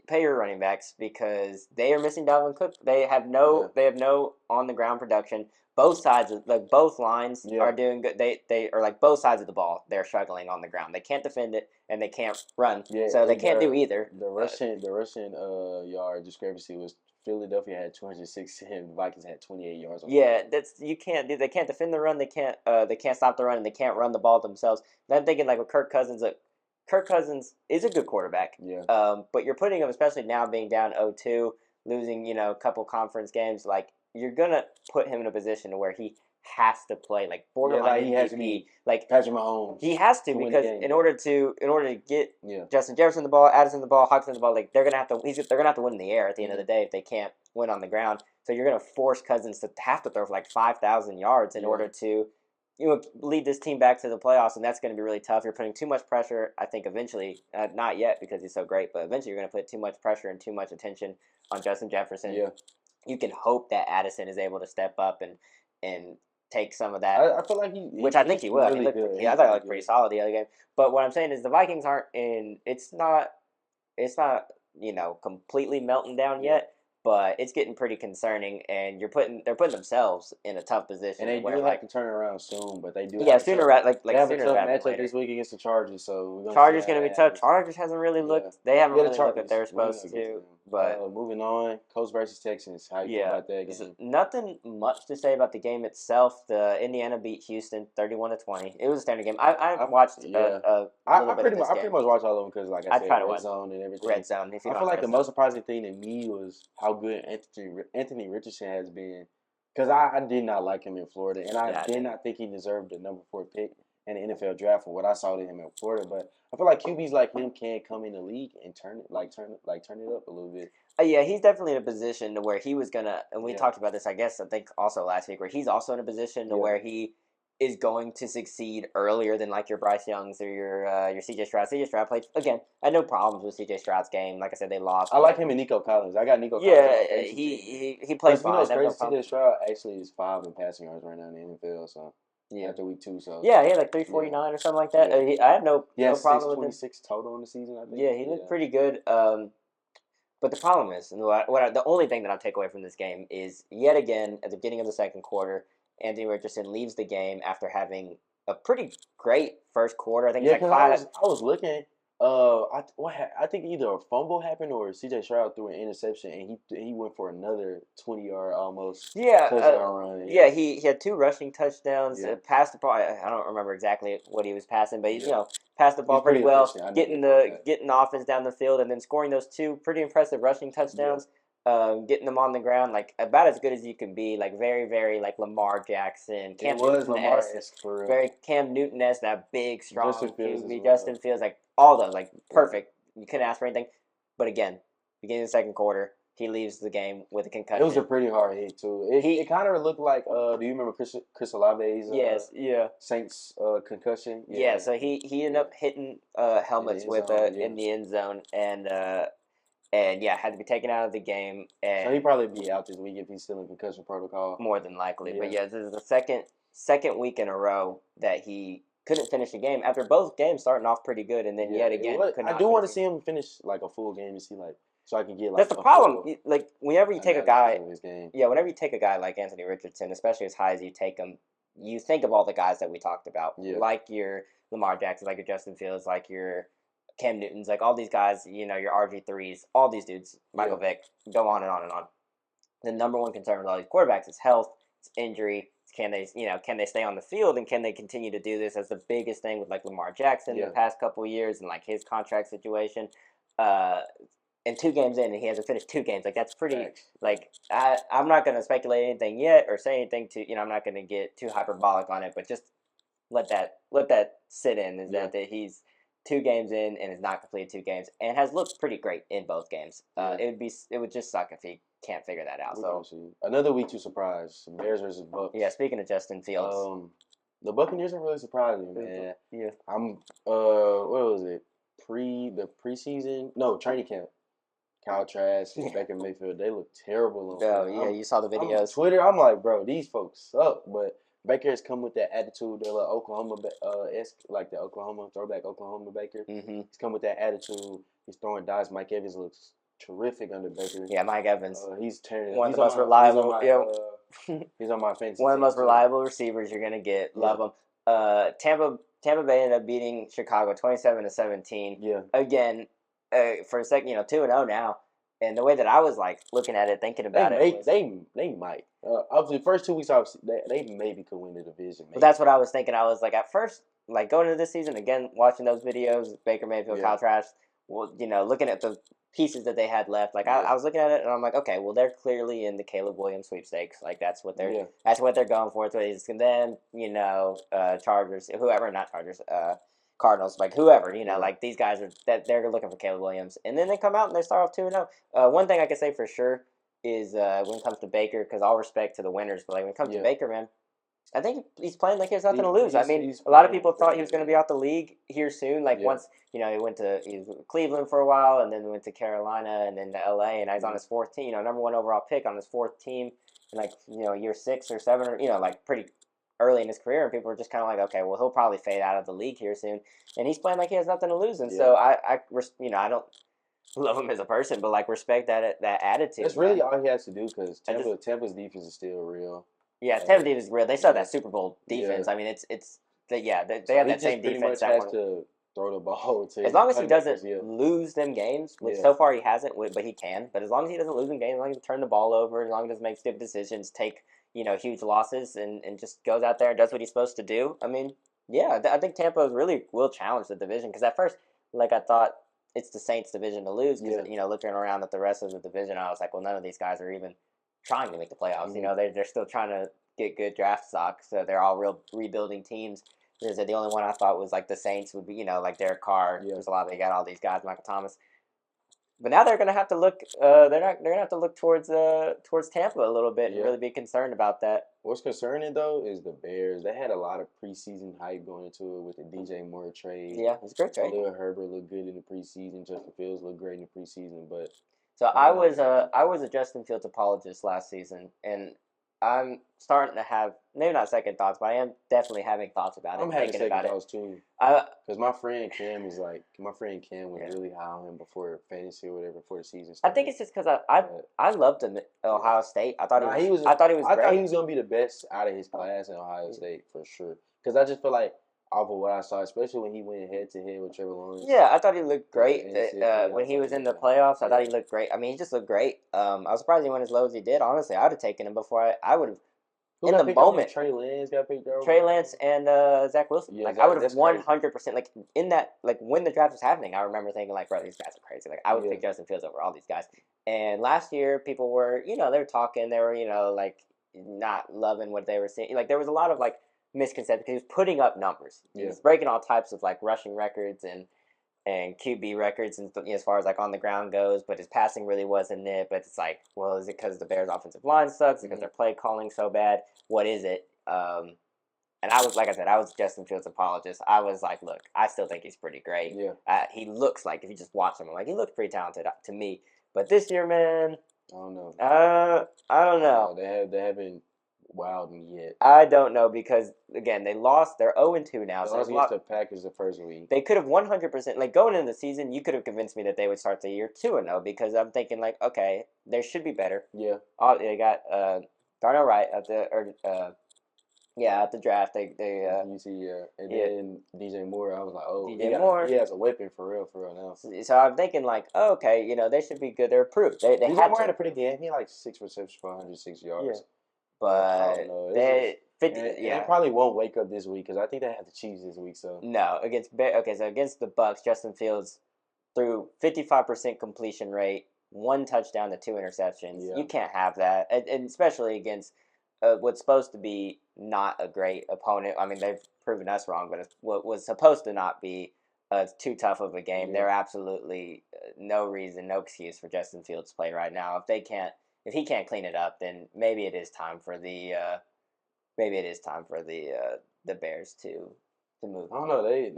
pay your running backs because they are missing Dalvin Cook. They have no on the ground production. Both sides, both lines are doing good. They are both sides of the ball. They're struggling on the ground. They can't defend it and they can't run. Yeah, so they can't do either. The Russian yard discrepancy was Philadelphia had 206 and Vikings had 28 yards. You can't do. They can't defend the run. They can't stop the run, and they can't run the ball themselves. And I'm thinking with Kirk Cousins. Kirk Cousins is a good quarterback. Yeah. But you're putting him, especially now being down 0-2, losing a couple conference games. You're gonna put him in a position where he has to play borderline MVP. He has to be Patrick Mahomes. He has to because in order to get Justin Jefferson the ball, Addison the ball, Hawkinson the ball, they're gonna have to win in the air at the end of the day if they can't win on the ground. So you're gonna force Cousins to have to throw for 5,000 yards in order to lead this team back to the playoffs, and that's going to be really tough. You're putting too much pressure. I think eventually, not yet because he's so great, but eventually you're going to put too much pressure and too much attention on Justin Jefferson. Yeah. You can hope that Addison is able to step up and take some of that. I feel like I think he will. Really I thought he looked pretty solid the other game. But what I'm saying is the Vikings aren't in. It's not completely melting down yet. But it's getting pretty concerning, and they're putting themselves in a tough position. And they do have to turn around soon, but they do. Yeah, sooner rather they have a tough matchup this week against the Chargers, so Chargers going to be tough. Chargers hasn't really looked. They haven't really looked like they're supposed to. But moving on, Colts versus Texans. How you feel about that game? Nothing much to say about the game itself. The Indiana beat Houston 31-20. It was a standard game. I watched a little bit of this game. I pretty much watched all of them because, like I said, Red Zone and everything. Red Zone. I feel like the most surprising thing to me was how good Anthony Richardson has been. Because I did not like him in Florida, and I did not think he deserved the number 4 pick in the NFL draft for what I saw to him in Florida. But I feel like QBs like him can come in the league and turn it up a little bit. Yeah, he's definitely in a position to where he was gonna, and we talked about this, I think also last week, where he's also in a position to where he is going to succeed earlier than your Bryce Youngs or your CJ Stroud. CJ Stroud played again. I had no problems with CJ Stroud's game. Like I said, they lost. I like him and Nico Collins. I got Nico Collins. Yeah, he plays fine. CJ Stroud actually is 5 in passing yards right now in the NFL. So after week 2, so he had 349 or something like that. Yeah. I had no problem with him. 26 total in the season. I think. Yeah, he looked pretty good. But the problem is, and the only thing that I'll take away from this game is yet again at the beginning of the second quarter, Anthony Richardson leaves the game after having a pretty great first quarter. I think I was looking. I think either a fumble happened or C.J. Stroud threw an interception, and he went for another 20-yard almost touchdown run. Yeah, he had 2 rushing touchdowns. Passed the ball. I don't remember exactly what he was passing, but he passed the ball pretty well, getting the offense down the field, and then scoring those 2 pretty impressive rushing touchdowns. Getting them on the ground, about as good as you can be, very, very Lamar Jackson, Cam Newton-esque, very Cam Newton-esque, that big, strong QB, Justin Fields, all those, perfect. You couldn't ask for anything. But again, beginning of the second quarter, he leaves the game with a concussion. It was a pretty hard hit too. It kind of looked like. Do you remember Chris Olave's? Saints concussion. Yeah. So he ended up hitting helmets in the end zone and had to be taken out of the game. And so he'd probably be out this week if he's still in concussion protocol. More than likely. Yeah. But this is the second week in a row that he couldn't finish a game after both games starting off pretty good, and then yet again. I do want to see him finish a full game to see so I can get That's the problem. Whenever you take a guy, whenever you take a guy like Anthony Richardson, especially as high as you take him, you think of all the guys that we talked about, like your Lamar Jackson, like your Justin Fields, like your Cam Newtons, all these guys, your RG3s, all these dudes, Michael Vick, go on and on and on. The number one concern with all these quarterbacks is health, it's injury. Can they stay on the field, and can they continue to do this? As the biggest thing with Lamar Jackson the past couple of years and his contract situation. And 2 games in, and he hasn't finished 2 games. That's pretty. I'm not going to speculate anything yet or say anything to. I'm not going to get too hyperbolic on it, but just let that sit in. Is that he's 2 games in and has not completed 2 games and has looked pretty great in both games. It would just suck if he can't figure that out. So another week to surprise. Bears versus Bucks. Yeah, speaking of Justin Fields. The Buccaneers are really surprising, man. Yeah. I'm what was it? Preseason? No, training camp. Kyle Trask and Baker Mayfield, they look terrible on you saw the videos. On Twitter, I'm like, bro, these folks suck. But Baker has come with that attitude, the Oklahoma like the Oklahoma throwback Oklahoma Baker. Mm-hmm. He's come with that attitude. He's throwing dives. Mike Evans looks terrific under Baker. Yeah, Mike Evans. He's turning. One of the most reliable. He's on my fantasy. One of the most reliable receivers you're gonna get. Love him. Tampa Bay ended up beating Chicago 27-17. Yeah. Again, for a second, 2-0 now. And the way that I was like looking at it, thinking about they might. Up to the first 2 weeks, they maybe could win the division. But that's what I was thinking. I was like, at first, like going into this season, again, watching those videos, Baker Mayfield, Kyle Trask, well, looking at the pieces that they had left, like I was looking at it and I'm like, okay, well they're clearly in the Caleb Williams sweepstakes. Like that's what they're going for. It's them, Chargers, whoever, not Chargers, Cardinals, like whoever, like these guys they're looking for Caleb Williams, and then they come out and they start off 2-0. One thing I can say for sure is when it comes to Baker, because all respect to the winners, but like when it comes to Baker, man, I think he's playing like he has nothing to lose. I mean, a lot of people thought he was going to be out the league here soon. Like once, he was with Cleveland for a while, and then went to Carolina, and then to LA, and he's on his fourth team. Number 1 overall pick on his fourth team, in year 6 or 7, or like pretty early in his career, and people were just kind of like, okay, well he'll probably fade out of the league here soon, and he's playing like he has nothing to lose. And so I don't love him as a person, but like respect that attitude. That's really all he has to do, because Tampa's defense is still real. Yeah, Tampa defense is real. They still have that Super Bowl defense. I mean, they have that same defense. He has to throw the ball to. As long as he doesn't lose them games, which so far he hasn't, but he can. But as long as he doesn't lose them games, as long as he turn the ball over, as long as he doesn't make stupid decisions, take huge losses, and just goes out there and does what he's supposed to do. I mean, I think Tampa really will challenge the division, because at first, like I thought, it's the Saints' division to lose. Because looking around at the rest of the division, I was like, well, none of these guys are even trying to make the playoffs. Mm-hmm. They're still trying to get good draft stock, so they're all real rebuilding teams. The only one I thought was like the Saints would be, like Derek Carr. There's a lot. They got all these guys, Michael Thomas. But now they're gonna have to look. They're gonna have to look towards Tampa a little bit and really be concerned about that. What's concerning though is the Bears. They had a lot of preseason hype going into it with the DJ Moore trade. Yeah, it's a great trade. Khalil Herbert looked good in the preseason. Justin Fields looked great in the preseason. But I was a Justin Fields apologist last season, and I'm starting to have, maybe not second thoughts, but I am definitely having thoughts about it. I'm having second thoughts too. Because my friend Cam was really high on him before fantasy or whatever, before the season started. I think it's just because I loved him at Ohio State. I thought he was great. I thought he was going to be the best out of his class in Ohio State for sure. Because I just feel like, off of what I saw, especially when he went head-to-head with Trevor Lawrence. Yeah, I thought he looked great. When he was in the playoffs, I thought he looked great. I mean, he just looked great. I was surprised he went as low as he did. Honestly, I would have taken him before I would have. In the moment, Trey Lance got picked over. Trey Lance and Zach Wilson. Yeah, I would have 100%. Like in that, like when the draft was happening, I remember thinking like, bro, these guys are crazy. Like I would pick Justin Fields over all these guys. And last year, people were, they were talking. They were, like not loving what they were seeing. Like there was a lot of like misconception, because he was putting up numbers. He was breaking all types of like rushing records and QB records, and as far as like on the ground goes, but his passing really wasn't it. But it's like, well, is it because the Bears' offensive line sucks? Because their play calling so bad? What is it? And I was, like I said, I was Justin Fields' apologist. I was like, look, I still think he's pretty great. Yeah. He looks like, if you just watch him, like he looks pretty talented to me. But this year, man, I don't know. I don't know. They haven't wowed me yet. I don't know, because again, they lost. They're 0-2 now. They lost against the Packers the first week. They could have 100%, like going into the season, you could have convinced me that they would start the year 2-0, because I'm thinking like, okay, they should be better. Yeah. They got Darnell Wright at the draft. They you see, and then DJ Moore. I was like, oh, Moore. He has a weapon for real now. So I'm thinking like, oh, okay, they should be good. They're approved. They DJ Moore had a pretty good game. He had like 6 receptions for 106 yards. Yeah. But they probably won't wake up this week, because I think they have the Chiefs this week. So no, against the Bucs, Justin Fields threw 55% completion rate, 1 touchdown to 2 interceptions. Yeah. You can't have that, and especially against what's supposed to be not a great opponent. I mean, they've proven us wrong, but what was supposed to not be too tough of a game. There are absolutely no reason, no excuse for Justin Fields to play right now. If he can't clean it up, then maybe it is time for the Bears to move. I don't know. They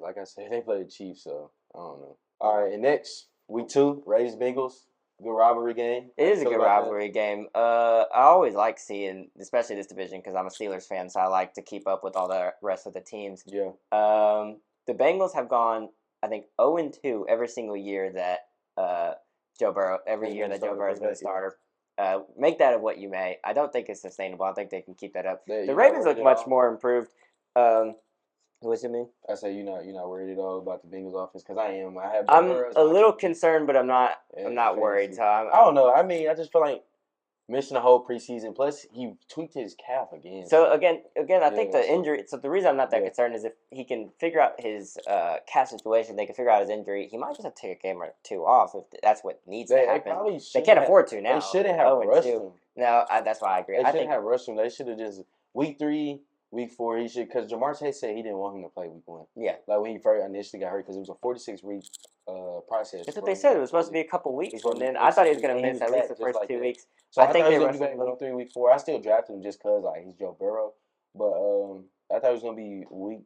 like I said, they play the Chiefs, so I don't know. All right, and next week 2, Ravens Bengals. good rivalry game. It is a good rivalry game. I always like seeing, especially this division, because I'm a Steelers fan, so I like to keep up with all the rest of the teams. Yeah. The Bengals have gone, I think, 0-2 every single year that Joe Burrow has been a starter. Make that of what you may. I don't think it's sustainable. I think they can keep that up. The Ravens look much more improved. What's it mean? I say you're not worried at all about the Bengals offense because I am. I'm a little concerned, but I'm not. I'm not worried. So I don't know. I mean, I just feel like missing the whole preseason. Plus, he tweaked his calf again. So again, I think the injury. So the reason I'm not that concerned is if he can figure out his calf situation, they can figure out his injury. He might just have to take a game or two off if that's what needs to happen. They can't afford to now. They shouldn't have rushed him. No, that's why I agree. They shouldn't have rushed him. They should have just week 3. Week 4, he should, because Jamar Chase said he didn't want him to play week 1. Yeah. Like when he first initially got hurt, because it was a 46-week process. That's what they said. It was supposed to be a couple weeks. And then I thought he was going to miss at least the first 2 weeks. So I think they rushed him week 3, week 4. I still drafted him just because like he's Joe Burrow. But I thought it was going to be week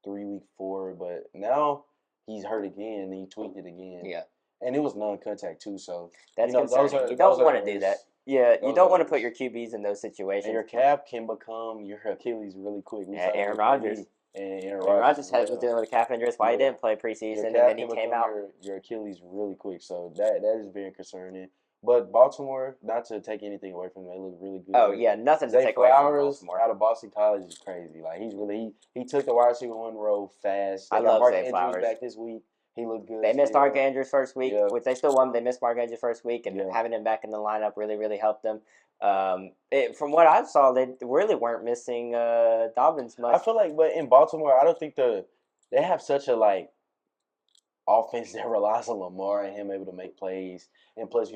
3, week 4. But now he's hurt again, and he tweaked it again. Yeah. And it was non-contact too, so. That's concerning. You don't want to do that. Yeah, you don't want to put your QBs in those situations. And your calf can become your Achilles really quick. Aaron Rodgers. And Aaron Rodgers was dealing with a calf injury. That's why he didn't play preseason, and then he came out. Your Achilles really quick, so that is very concerning. But Baltimore, not to take anything away from them, they look really good. Oh yeah, nothing to take away from Baltimore. Out of Boston College is crazy. Like he took the wide receiver 1 row fast. I love Zay Flowers back this week. He looked good. They missed Mark Andrews first week, which they still won. They missed Mark Andrews first week, and having him back in the lineup really, really helped them. From what I saw, they really weren't missing Dobbins much. I feel like, but in Baltimore, I don't think they have such a offense that relies on Lamar and him able to make plays, and plus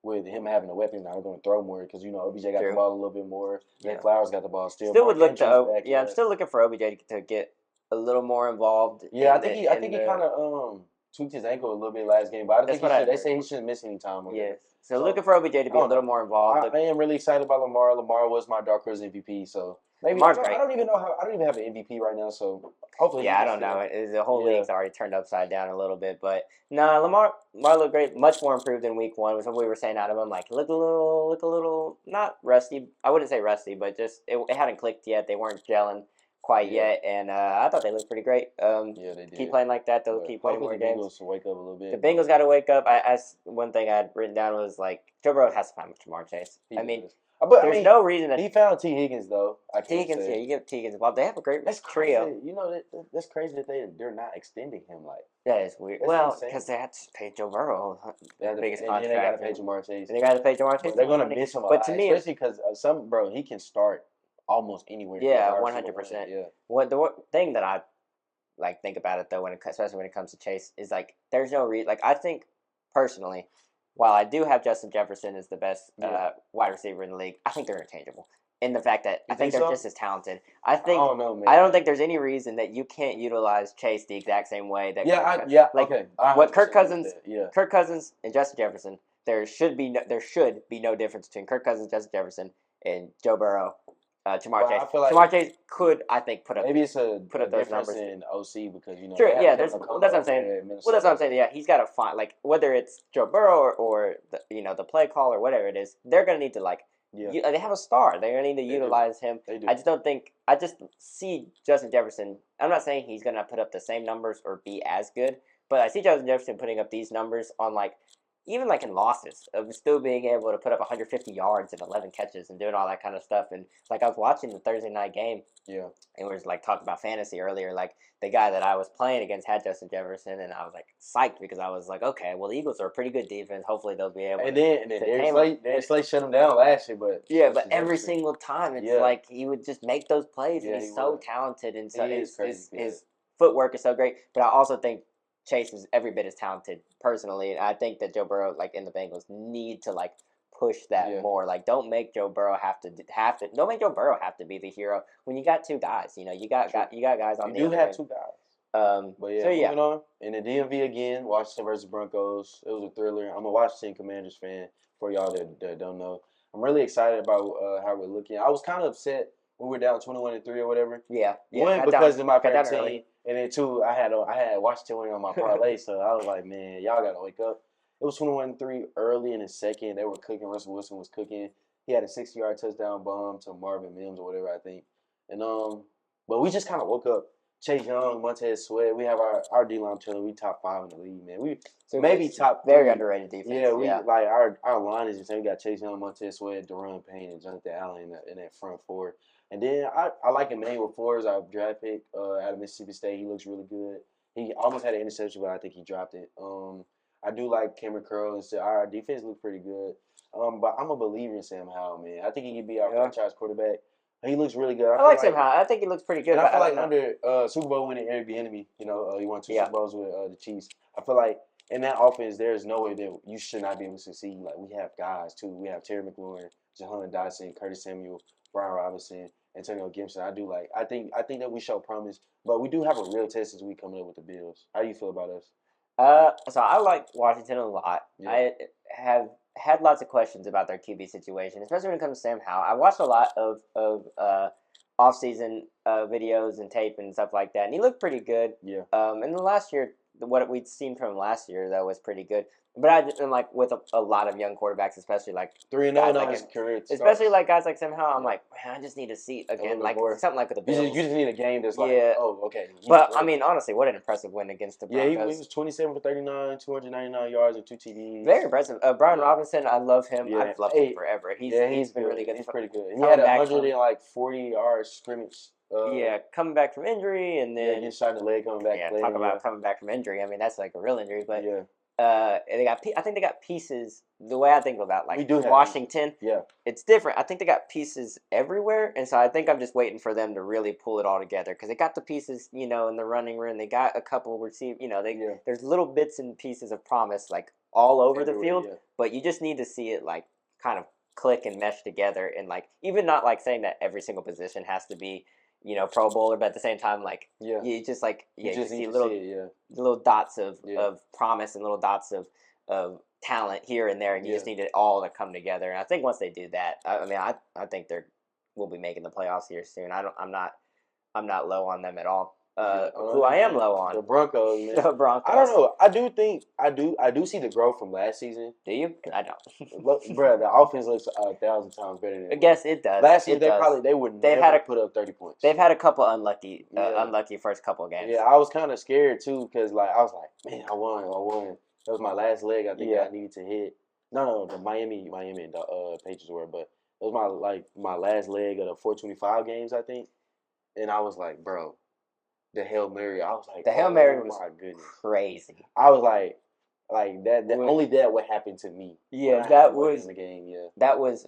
with him having the weapons now, they're going to throw more because OBJ got the ball a little bit more. Zay Flowers got the ball still. Still would look to I'm still looking for OBJ to get a little more involved. Yeah, I think he kind of tweaked his ankle a little bit last game, but I don't think they say he shouldn't miss any time. Yes. So looking for OBJ to be a little more involved. I am really excited about Lamar. Lamar was my dark horse MVP, so maybe I don't even have an MVP right now, so hopefully. Yeah, I don't know. The whole league's already turned upside down a little bit, but no, Lamar looked great, much more improved in week 1. Was what we were saying out of him. Like look a little not rusty. I wouldn't say rusty, but just it hadn't clicked yet. They weren't gelling quite yet, and I thought they looked pretty great. They did. Keep playing like that. They'll keep winning more games. The Bengals will wake up a little bit. The Bengals got to wake up. One thing I had written down was Joe Burrow has to find Jamar Chase. There's no reason that he found T. Higgins though. You give T. Higgins involved. They have a great trio. Crazy. That's crazy that they're not extending him That is weird. Because they had to pay Joe Burrow the biggest contract. And they got to pay Jamar Chase. And they got to pay Jamar Chase. They're going to miss him a lot, especially because he can start almost anywhere. Yeah, 100%. Yeah. The thing that I think about it though, especially when it comes to Chase, is there's no reason. I think personally, while I do have Justin Jefferson as the best wide receiver in the league, I think they're interchangeable. In the fact that I think they're just as talented. I don't think there's any reason that you can't utilize Chase the exact same way that. Kirk Cousins and Justin Jefferson. There should be no difference between Kirk Cousins, Justin Jefferson, and Joe Burrow. Jamar Chase. Jamar Chase could, I think, put up. Maybe it's put up those numbers in OC because Sure, that's what I'm saying. Well, that's what I'm saying. Yeah, he's got to find whether it's Joe Burrow or the play call or whatever it is. They're gonna need to they have a star. They're gonna need to utilize him. They do. I just see Justin Jefferson. I'm not saying he's gonna put up the same numbers or be as good, but I see Justin Jefferson putting up these numbers on even in losses, of still being able to put up 150 yards and 11 catches and doing all that kind of stuff. And I was watching the Thursday night game, and we were talking about fantasy earlier. The guy that I was playing against had Justin Jefferson, and I was psyched because I was okay, well, the Eagles are a pretty good defense. Hopefully they'll be able. And then Darius Slay shut him down last year, but but every single time it's he would just make those plays, and he's so talented, and so his footwork is so great. But I also think Chase is every bit as talented personally, and I think that Joe Burrow, in the Bengals, need to push that more. Don't make Joe Burrow have to. Don't make Joe Burrow have to be the hero when you got two guys. You got guys on. You do have two guys. Moving on in the DMV again, Washington versus Broncos. It was a thriller. I'm a Washington Commanders fan. For y'all that don't know, I'm really excited about how we're looking. I was kind of upset when we were down 21-3 or whatever. One because of my favorite team. And then 2, I had Washington winning on my parlay, so I was like, man, y'all got to wake up. It was 21-3 early in the second. They were cooking. Russell Wilson was cooking. He had a 60-yard touchdown bomb to Marvin Mims or whatever, I think. And but we just kind of woke up. Chase Young, Montez Sweat. We have our D-line telling we top 5 in the league, man. We maybe top 3. Very underrated defense. Yeah, like our line is insane. We got Chase Young, Montez Sweat, Deron Payne, and Jonathan Allen in that front four. And then I like Emmanuel Forbes, our draft pick out of Mississippi State. He looks really good. He almost had an interception, but I think he dropped it. I do like Cameron Curl. Our defense looks pretty good. But I'm a believer in Sam Howell, man. I think he could be our franchise quarterback. He looks really good. I like Sam Howell. I think he looks pretty good. And I feel like under Super Bowl winning Eric Bieniemy, he won 2 Super Bowls with the Chiefs. I feel like in that offense, there is no way that you should not be able to succeed. Like, we have guys, too. We have Terry McLaurin, Jahan Dotson, Curtis Samuel, Brian Robinson, Antonio Gibson. I think that we show promise, but we do have a real test this week coming up with the Bills. How do you feel about us? So I like Washington a lot. Yeah. I have had lots of questions about their QB situation, especially when it comes to Sam Howell. I watched a lot of off-season videos and tape and stuff like that, and he looked pretty good. Yeah. And the last year, what we'd seen from him last year, though, was pretty good. But I'm like, with a lot of young quarterbacks, especially like 3-0 in his career, especially like guys like Sam Howell. I'm like, man, I just need to see again, like something like with the Bills. You just need a game that's like, oh, okay. But I mean, honestly, what an impressive win against the Broncos. Yeah, he was 27 for 39, 299 yards and 2 TDs. Very impressive. Brian Robinson, I love him. Yeah. I've loved him forever. He's been really good. He's pretty good. He had 140-yard scrimmage. Coming back from injury, and then getting shot in the leg, coming back. Yeah, talk about coming back from injury. I mean, that's like a real injury, but yeah. I think they got pieces. The way I think about like Washington, it's different. I think they got pieces everywhere, and so I think I'm just waiting for them to really pull it all together because they got the pieces, in the running room. They got a couple there's little bits and pieces of promise like all over the field, but you just need to see it like kind of click and mesh together, and like even not like saying that every single position has to be Pro Bowler, but at the same time, like you just like you see little dots of promise and little dots of talent here and there, and you just need it all to come together. And I think once they do that, I think we'll be making the playoffs here soon. I'm not low on them at all. Who I am low on, the Broncos, man. The Broncos. I don't know. I do think I do see the growth from last season. Do you? I don't. Look, bro, the offense looks 1,000 times better than. I guess it does. Last year they would never put up 30 points. They've had a couple unlucky first couple of games. Yeah, I was kind of scared too because I was like, man, I won. That was my last leg. I think I needed to hit. No, the Miami and the Patriots were, but it was my last leg of the 425 games, I think, and I was like, bro. The Hail Mary, I was like, the Hail Mary was my goodness, crazy. I was like that. Only that what happened to me. Yeah, that was in the game. Yeah, that was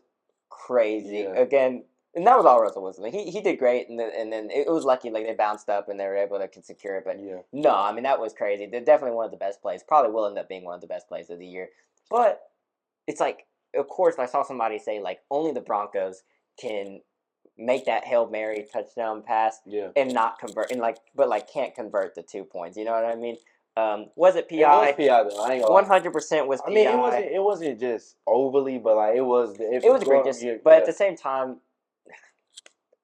crazy. Yeah. Again, and that was all Russell Wilson. He did great, and then it was lucky. Like they bounced up and they were able to secure it. But no, I mean that was crazy. They're definitely one of the best plays. Probably will end up being one of the best plays of the year. But it's like, of course, I saw somebody say like only the Broncos can make that Hail Mary touchdown pass and not convert but can't convert the 2 points. You know what I mean? Was it PI? It was PI though. I ain't gonna 100% was PI. I mean, it wasn't just overly, but like it was egregious. But at the same time,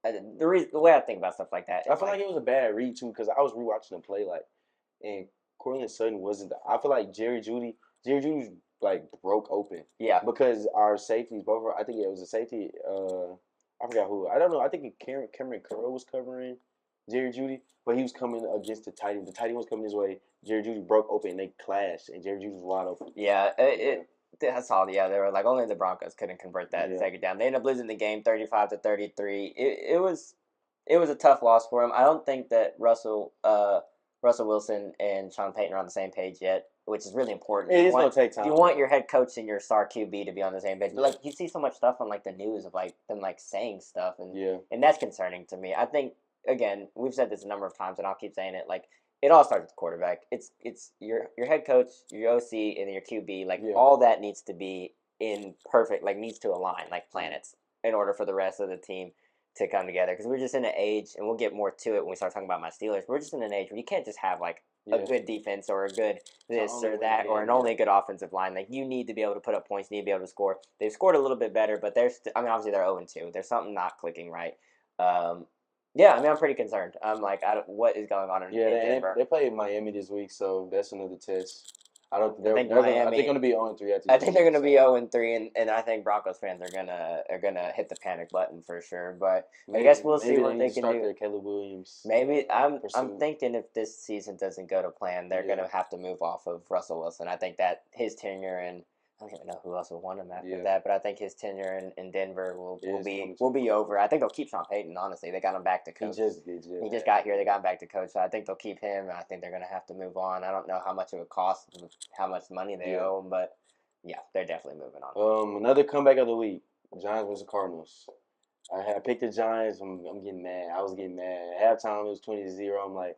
the way I think about stuff like that, I feel like it was a bad read too because I was rewatching the play and Cortland Sutton wasn't. I feel like Jerry Jeudy like broke open. Yeah, because our safeties both. I think it was a safety. I forgot who. I don't know. I think Cameron Curl was covering Jerry Jeudy, but he was coming against the tight end. The tight end was coming his way. Jerry Jeudy broke open and they clashed, and Jerry Jeudy was wide open. Yeah, that's all. Yeah, they were like only the Broncos couldn't convert that second down. They ended up losing the game 35-33. It was a tough loss for him. I don't think that Russell Wilson and Sean Payton are on the same page yet, which is really important. It is going to take time. You want your head coach and your star QB to be on the same page. But like you see so much stuff on like the news of like them like saying stuff and that's concerning to me. I think again, we've said this a number of times and I'll keep saying it, like it all starts with the quarterback. It's your head coach, your OC, and your QB. Like all that needs to be in perfect, like needs to align like planets in order for the rest of the team to come together. Because we're just in an age, and we'll get more to it when we start talking about my Steelers. We're just in an age where you can't just have like a good defense or a good this or that or an only good offensive line. Like you need to be able to put up points, you need to be able to score. They've scored a little bit better, but obviously they're 0-2. There's something not clicking right. I'm pretty concerned. I'm like, what is going on in Denver? They play Miami this week, so that's another test. I don't. I think they're going to be 0-3 after. I think they're going to be 0-3, and I think Broncos fans are gonna hit the panic button for sure. But maybe, I guess we'll see what they can do. Caleb Williams. Maybe I'm thinking if this season doesn't go to plan, they're going to have to move off of Russell Wilson. I think that his tenure and I don't even know who else will want him after that, but I think his tenure in Denver will be over. I think they'll keep Sean Payton. Honestly, they got him back to coach. He just got here. They got him back to coach. So I think they'll keep him. I think they're going to have to move on. I don't know how much it would cost, how much money they owe him, but yeah, they're definitely moving on. Another comeback of the week: Giants versus Cardinals. I picked the Giants. I'm getting mad. I was getting mad. At halftime, it was 20-0. I'm like,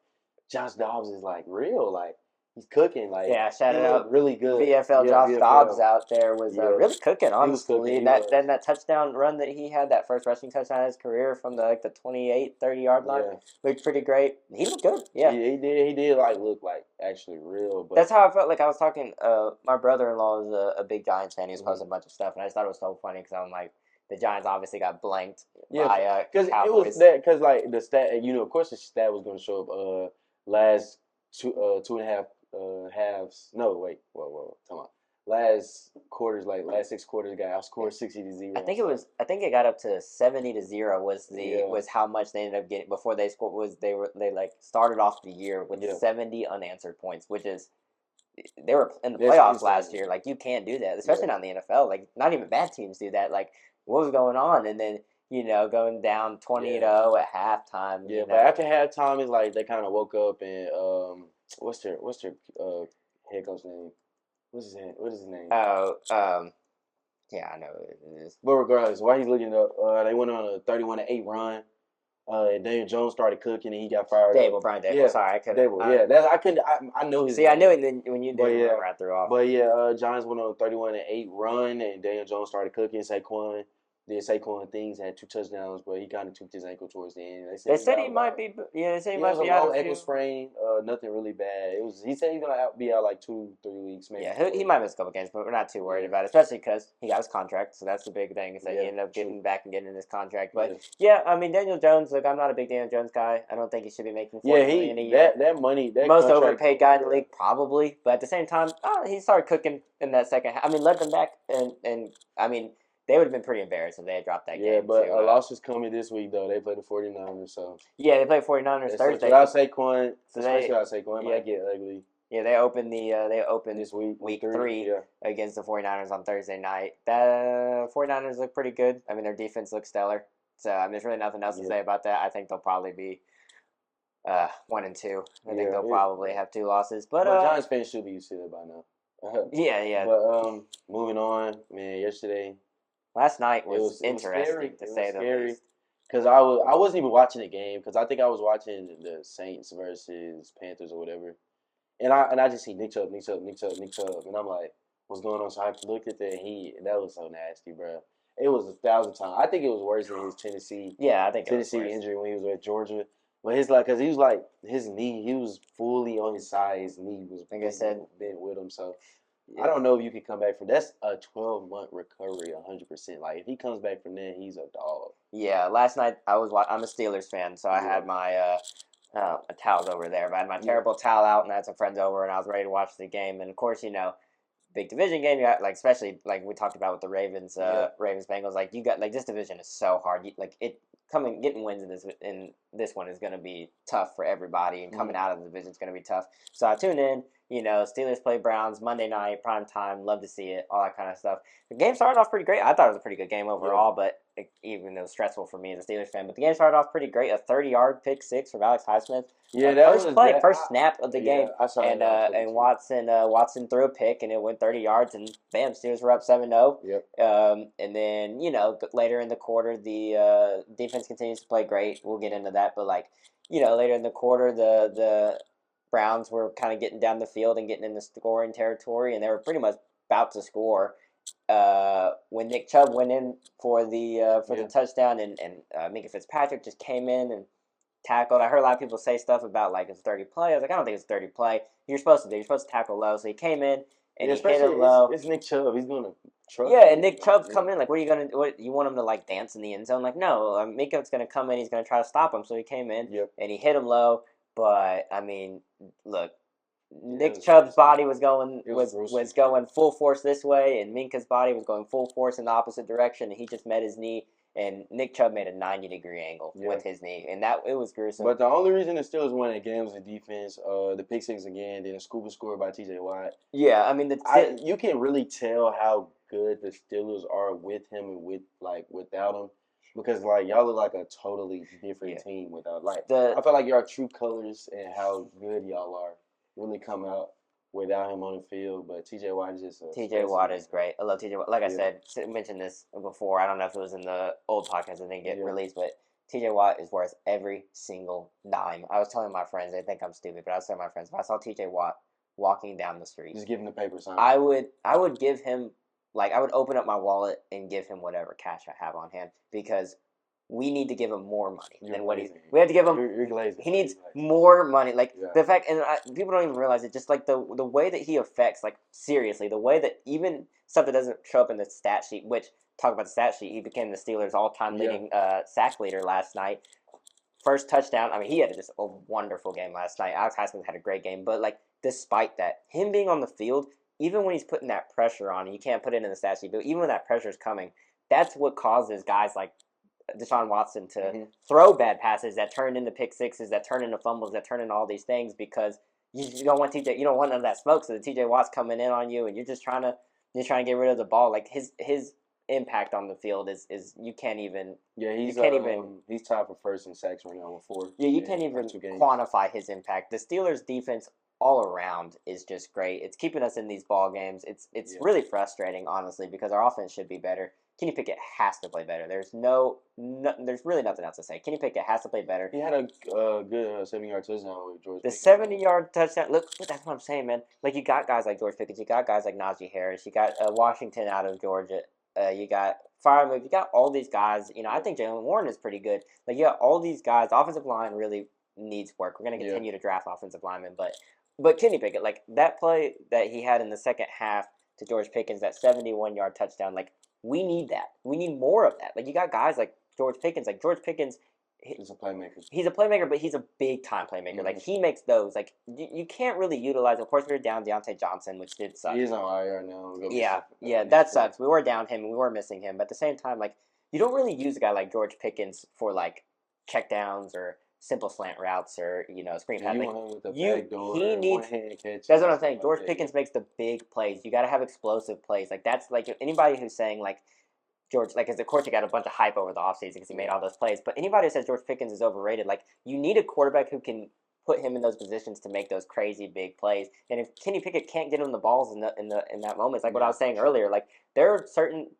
Josh Dobbs is like real, like. He's cooking, like shout out, really good. VFL Josh Dobbs out there was really cooking, honestly. Then that touchdown run that he had, that first rushing touchdown in his career from the 28, 30-yard line, looked pretty great. He looked good, yeah, he did like look like actually real. But that's how I felt. Like I was talking. My brother-in-law is a big Giants fan. He was posting a bunch of stuff, and I just thought it was so funny because I'm like, the Giants obviously got blanked by because it was that because like the stat, of course the stat was going to show up last 2.5. Halves. No, wait. Whoa. Come on. Last quarters, like last 6 quarters, got outscored 60-0. I think it got up to 70-0. Was how much they ended up getting before they scored. They like started off the year with 70 unanswered points, which is they were in the playoffs last year. Like you can't do that, especially not in the NFL. Like not even bad teams do that. Like what was going on? And then going down 20-0 at halftime. Yeah, but after halftime, it's like they kind of woke up and what's their head coach name? What is his name? Oh, yeah, I know who it is. But regardless, while he's looking up, they went on a 31-8 run. And Daniel Jones started cooking, and he got fired. Brian Dable. Yeah, sorry, I couldn't. Dable, yeah, I couldn't. I know his. See, name. I knew it when you did. I threw off. But yeah, Giants went on a 31-8 run, and Daniel Jones started cooking. Saquon did Saquon things, had 2 touchdowns, but he kind of tweaked his ankle towards the end. They said he might be. Yeah, they said he might be out. Ankle sprain, nothing really bad. He said he's gonna be out like 2-3 weeks, maybe. Yeah, he might miss a couple games, but we're not too worried about it, especially because he got his contract. So that's the big thing is that he ended up getting back and getting in his contract. But I mean, Daniel Jones. Look, I'm not a big Daniel Jones guy. I don't think he should be making $40 million a year. That money, that most overpaid guy in the league, probably. But at the same time, he started cooking in that second half. I mean, led them back, and I mean. They would have been pretty embarrassed if they had dropped that game. Yeah, but a loss is coming this week, though. They play the 49ers, so. Yeah, they play 49ers Thursday. Without Saquon, it might get ugly. Yeah, they opened this week 3 against the 49ers on Thursday night. The 49ers look pretty good. I mean, their defense looks stellar. So, I mean, there's really nothing else to say about that. I think they'll probably be 1-2. I think they'll probably have 2 losses. But Giants fans should be used to that by now. Yeah. But moving on, man, yesterday. Last night was interesting to say the least. Because I wasn't even watching the game because I think I was watching the Saints versus Panthers or whatever, and I just see Nick Chubb, and I'm like, what's going on? So I looked at the Heat, and that was so nasty, bro. It was 1,000 times. I think it was worse than his Tennessee. Yeah, I think Tennessee injury when he was with Georgia. But because he was like his knee, he was fully on his side. His knee was like I said, bent with him, so. Yeah. I don't know if you can come back from that's a 12-month recovery, 100%. Like if he comes back from that, he's a dog. Yeah, last night I'm a Steelers fan, so I had my towels over there. But I had my terrible towel out, and I had some friends over, and I was ready to watch the game. And of course, big division game. You got especially like we talked about with the Ravens, Ravens Bengals. Like you got this division is so hard. Getting wins in this one is going to be tough for everybody, and coming out of the division is going to be tough. So I tune in. Steelers play Browns Monday night, prime time. Love to see it, all that kind of stuff. The game started off pretty great. I thought it was a pretty good game overall, but even though it was stressful for me as a Steelers fan. But the game started off pretty great. A 30-yard pick six from Alex Highsmith. Yeah, that first was play, first snap of the game. I saw and that and Watson threw a pick, and it went 30 yards, and bam, Steelers were up 7-0. Yep. And then later in the quarter, the defense continues to play great. We'll get into that, but later in the quarter, the Browns were kind of getting down the field and getting in the scoring territory, and they were pretty much about to score when Nick Chubb went in for the touchdown, and Minka Fitzpatrick just came in and tackled. I heard a lot of people say stuff about it's a 30 play. I was like, I don't think it's a 30 play. You're supposed to tackle low. So he came in and he hit him low. It's Nick Chubb. He's gonna trust. Yeah, and Nick Chubb's come in. What are you gonna? What you want him to dance in the end zone? No, Minka's gonna come in. He's gonna try to stop him. So he came in and he hit him low. But I mean, look, Nick Chubb's body was going full force this way, and Minka's body was going full force in the opposite direction, and he just met his knee, and Nick Chubb made a 90-degree angle with his knee, and it was gruesome. But the only reason the Steelers won that game was the defense, the pick six again, then a scuba score by T.J. Watt. Yeah, I mean, you can really tell how good the Steelers are with him and without him. Because, y'all look like a totally different team without, I feel like your true colors and how good y'all are really come out without him on the field. But T.J. Watt is just T.J. Watt is great. I love T.J. Watt. Like I said, mentioned this before. I don't know if it was in the old podcast that didn't get released, but T.J. Watt is worth every single dime. I was telling my friends, they think I'm stupid, but I was telling my friends, if I saw T.J. Watt walking down the street, just give him the paper sign. I would give him, I would open up my wallet and give him whatever cash I have on hand, because we need to give him more money than what he's. We have to give him. You're glazing. He needs more money. The fact, and people don't even realize it. Just the way that he affects, seriously, the way that even stuff that doesn't show up in the stat sheet. Which, talk about the stat sheet, he became the Steelers' all-time leading sack leader last night. First touchdown. I mean, he had just a wonderful game last night. Alex Highsmith had a great game, but despite that, him being on the field, even when he's putting that pressure on, you can't put it in the stat sheet, but even when that pressure is coming, that's what causes guys like Deshaun Watson to throw bad passes that turn into pick sixes, that turn into fumbles, that turn into all these things, because you don't want TJ, you don't want none of that smoke. So the TJ Watt's coming in on you, and you're trying to get rid of the ball. His impact on the field is you can't even. Yeah, he's tied for first in sacks right now with 4. Yeah, you can't even quantify his impact. The Steelers' defense all around is just great. It's keeping us in these ball games. It's really frustrating, honestly, because our offense should be better. Kenny Pickett has to play better. There's there's really nothing else to say. Kenny Pickett has to play better. He had a good 70-yard touchdown with George Pickens. The 70-yard touchdown. Look, that's what I'm saying, man. You got guys like George Pickens. You got guys like Najee Harris. You got Washington out of Georgia. You got Fireman. You got all these guys. I think Jalen Warren is pretty good. You got all these guys. The offensive line really needs work. We're going to continue to draft offensive linemen. But Kenny Pickett, that play that he had in the second half to George Pickens, that 71-yard touchdown, we need that. We need more of that. You got guys like George Pickens. George Pickens, he's a playmaker. He's a playmaker, but he's a big-time playmaker. Mm-hmm. He makes those. You can't really utilize. Of course, we were down Deontay Johnson, which did suck. He's on IR now. Yeah, that sucks. We were down him, and we were missing him. But at the same time, you don't really use a guy like George Pickens for, checkdowns or simple slant routes or, screen pass. He needs. That's what I'm saying. George Pickens makes the big plays. You got to have explosive plays. That's anybody who's saying George, because of course he got a bunch of hype over the offseason because he made all those plays. But anybody who says George Pickens is overrated, you need a quarterback who can put him in those positions to make those crazy big plays. And if Kenny Pickett can't get him the balls in that moment, it's what I was saying earlier. There are certain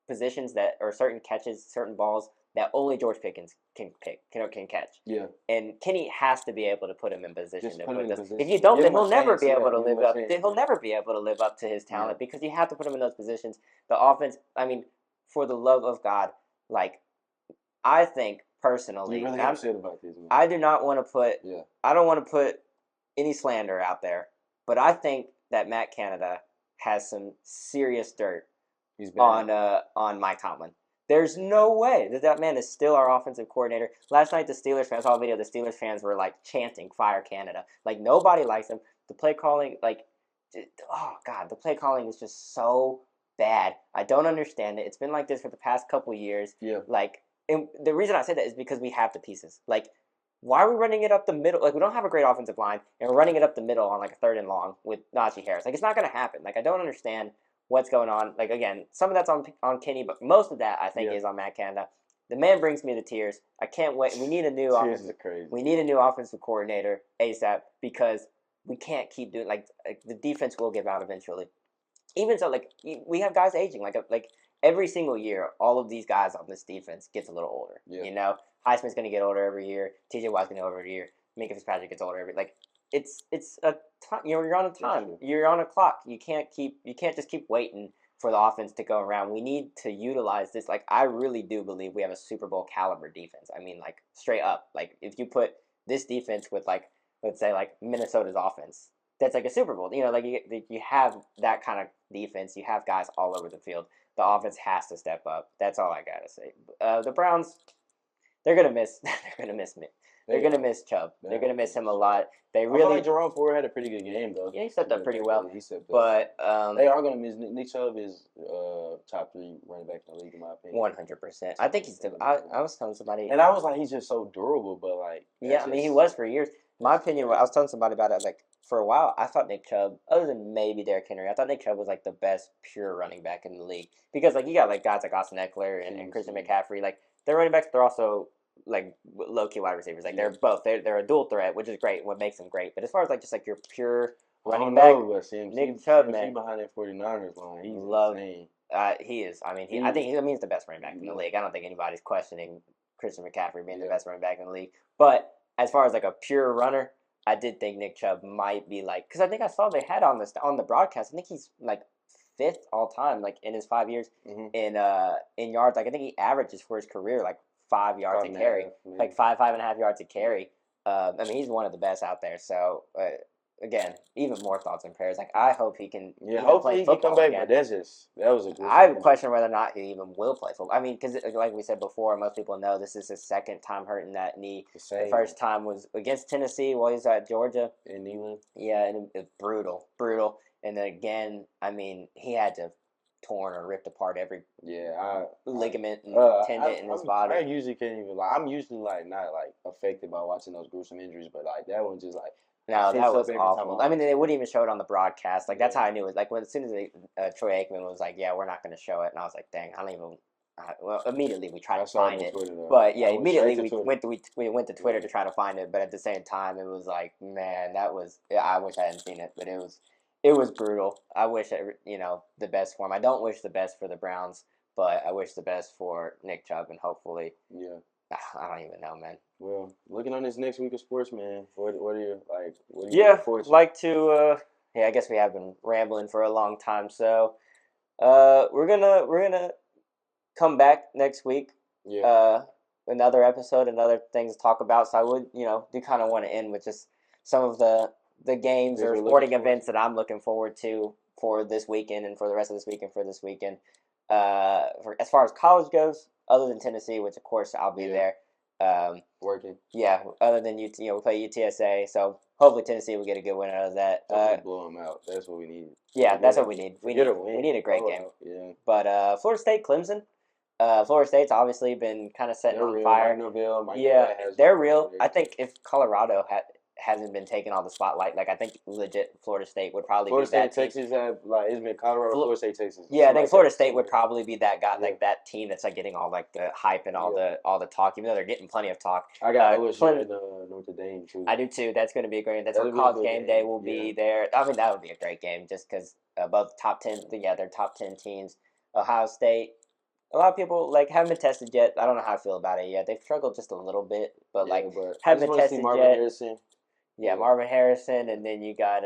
positions or certain catches, certain balls that only George Pickens can catch. Yeah. And Kenny has to be able to put him in position to put this. If you don't, then he'll never be able to live up. He'll never be able to live up to his talent because you have to put him in those positions. The offense, for the love of God, I think personally, you're really upset about this, man. I do not want to put. Yeah. I don't want to put any slander out there, but I think that Matt Canada has some serious dirt on Mike Tomlin. There's no way that man is still our offensive coordinator. Last night, the Steelers fans, I saw a video, the Steelers fans were chanting, "Fire Canada." Nobody likes him. The play calling, oh God, the play calling is just so bad. I don't understand it. It's been like this for the past couple years. Yeah. And the reason I say that is because we have the pieces. Why are we running it up the middle? We don't have a great offensive line, and we're running it up the middle on a 3rd and long with Najee Harris. It's not going to happen. I don't understand what's going on. Again, some of that's on Kenny, but most of that I think is on Matt Canada. The man brings me to tears. I can't wait. We need a new We need a new offensive coordinator ASAP because we can't keep doing the defense will give out eventually. Even so, we have guys aging. Every single year, all of these guys on this defense gets a little older. Yeah. Highsmith's going to get older every year. TJ Watt's going to get older every year. Minka Fitzpatrick gets older every It's a time. You're on a time. You're on a clock. You can't just keep waiting for the offense to go around. We need to utilize this. I really do believe we have a Super Bowl caliber defense. Straight up. If you put this defense with let's say Minnesota's offense, that's a Super Bowl. You have that kind of defense. You have guys all over the field. The offense has to step up. That's all I gotta say. The Browns, they're gonna miss. They're gonna miss me. They're going to miss Chubb. They're going to miss him a lot. They really. I feel like Jerome Ford had a pretty good game though. Yeah, he stepped up pretty well. He stepped up. But they are going to miss Nick Chubb is top 3 running back in the league in my opinion. 100%. I think he's. I was telling somebody, and I was like, he's just so durable. But like, yeah, I mean, he was for years. My opinion, I was telling somebody about it. I was like, for a while, I thought Nick Chubb, other than maybe Derrick Henry, I thought Nick Chubb was like the best pure running back in the league because like you got like guys like Austin Eckler and Christian McCaffrey, like they're running backs. They're also like low key wide receivers. Like they're both. They're a dual threat, which is great. What makes them great. But as far as like just like your pure running back, Nick Chubb, man, behind that 49ers line, he's insane. He is. I mean, I think he's the best running back in the league. I don't think anybody's questioning Christian McCaffrey being the best running back in the league. But as far as like a pure runner, I did think Nick Chubb might be like, because I think I saw they had on the broadcast. I think he's like 5th all time, like in his 5 years in yards. Like I think he averages for his career like 5 yards a carry, like 5.5 yards a carry. I mean, he's one of the best out there. So again, even more thoughts and prayers. Like I hope he can. Yeah, hopefully he can come back. Again. But that was a good. I question whether or not he even will play football. I mean, because like we said before, most people know this is his 2nd time hurting that knee. The first time was against Tennessee while he was at Georgia in England. Yeah, and it was brutal. And then again, I mean, he had to torn or ripped apart every ligament and tendon in his body. I usually can't even I'm usually like not like affected by watching those gruesome injuries, but like that one just like. No, that was awful. I mean, they wouldn't even show it on the broadcast. Like that's how I knew it. Like as soon as Troy Aikman was like, "Yeah, we're not going to show it," and I was like, "Dang, I don't even." Well, immediately we tried to find it, but yeah, immediately we went to Twitter to try to find it. But at the same time, it was like, man, that was. I wish I hadn't seen it, but it was brutal. I wish the best for him. I don't wish the best for the Browns, but I wish the best for Nick Chubb and hopefully. Yeah. I don't even know, man. Well, looking on this next week of sports, man, what are you like? Like to. I guess we have been rambling for a long time, so we're gonna come back next week. Yeah. Another episode, another things to talk about. So I would, do kind of want to end with just some of the games or sporting events that I'm looking forward to for this weekend and for the rest of this week and for this weekend. As far as college goes, other than Tennessee, which of course I'll be there. Working. Yeah, other than we play UTSA, so hopefully Tennessee will get a good win out of that. Blow them out. That's what we need. Yeah, that's what we need. We need a great game. Yeah. But Florida State, Clemson. Florida State's obviously been kind of setting on fire. They're real. I think if Colorado hasn't been taking all the spotlight, like I think legit Florida State would probably be that team. Texas have it's been Colorado, Florida State, Texas. Yeah, I think Florida State would probably be that guy, like that team that's like getting all like the hype and all the talk, even though they're getting plenty of talk. I got OSU and Notre Dame too. I do too. That's going to be a great. That's where College Game Day will be there. I mean, that would be a great game just because both top 10. Yeah, they're top 10 teams. Ohio State. A lot of people haven't been tested yet. I don't know how I feel about it yet. They've struggled just a little bit, but haven't been tested yet. Harrison. Yeah, Marvin Harrison, and then you got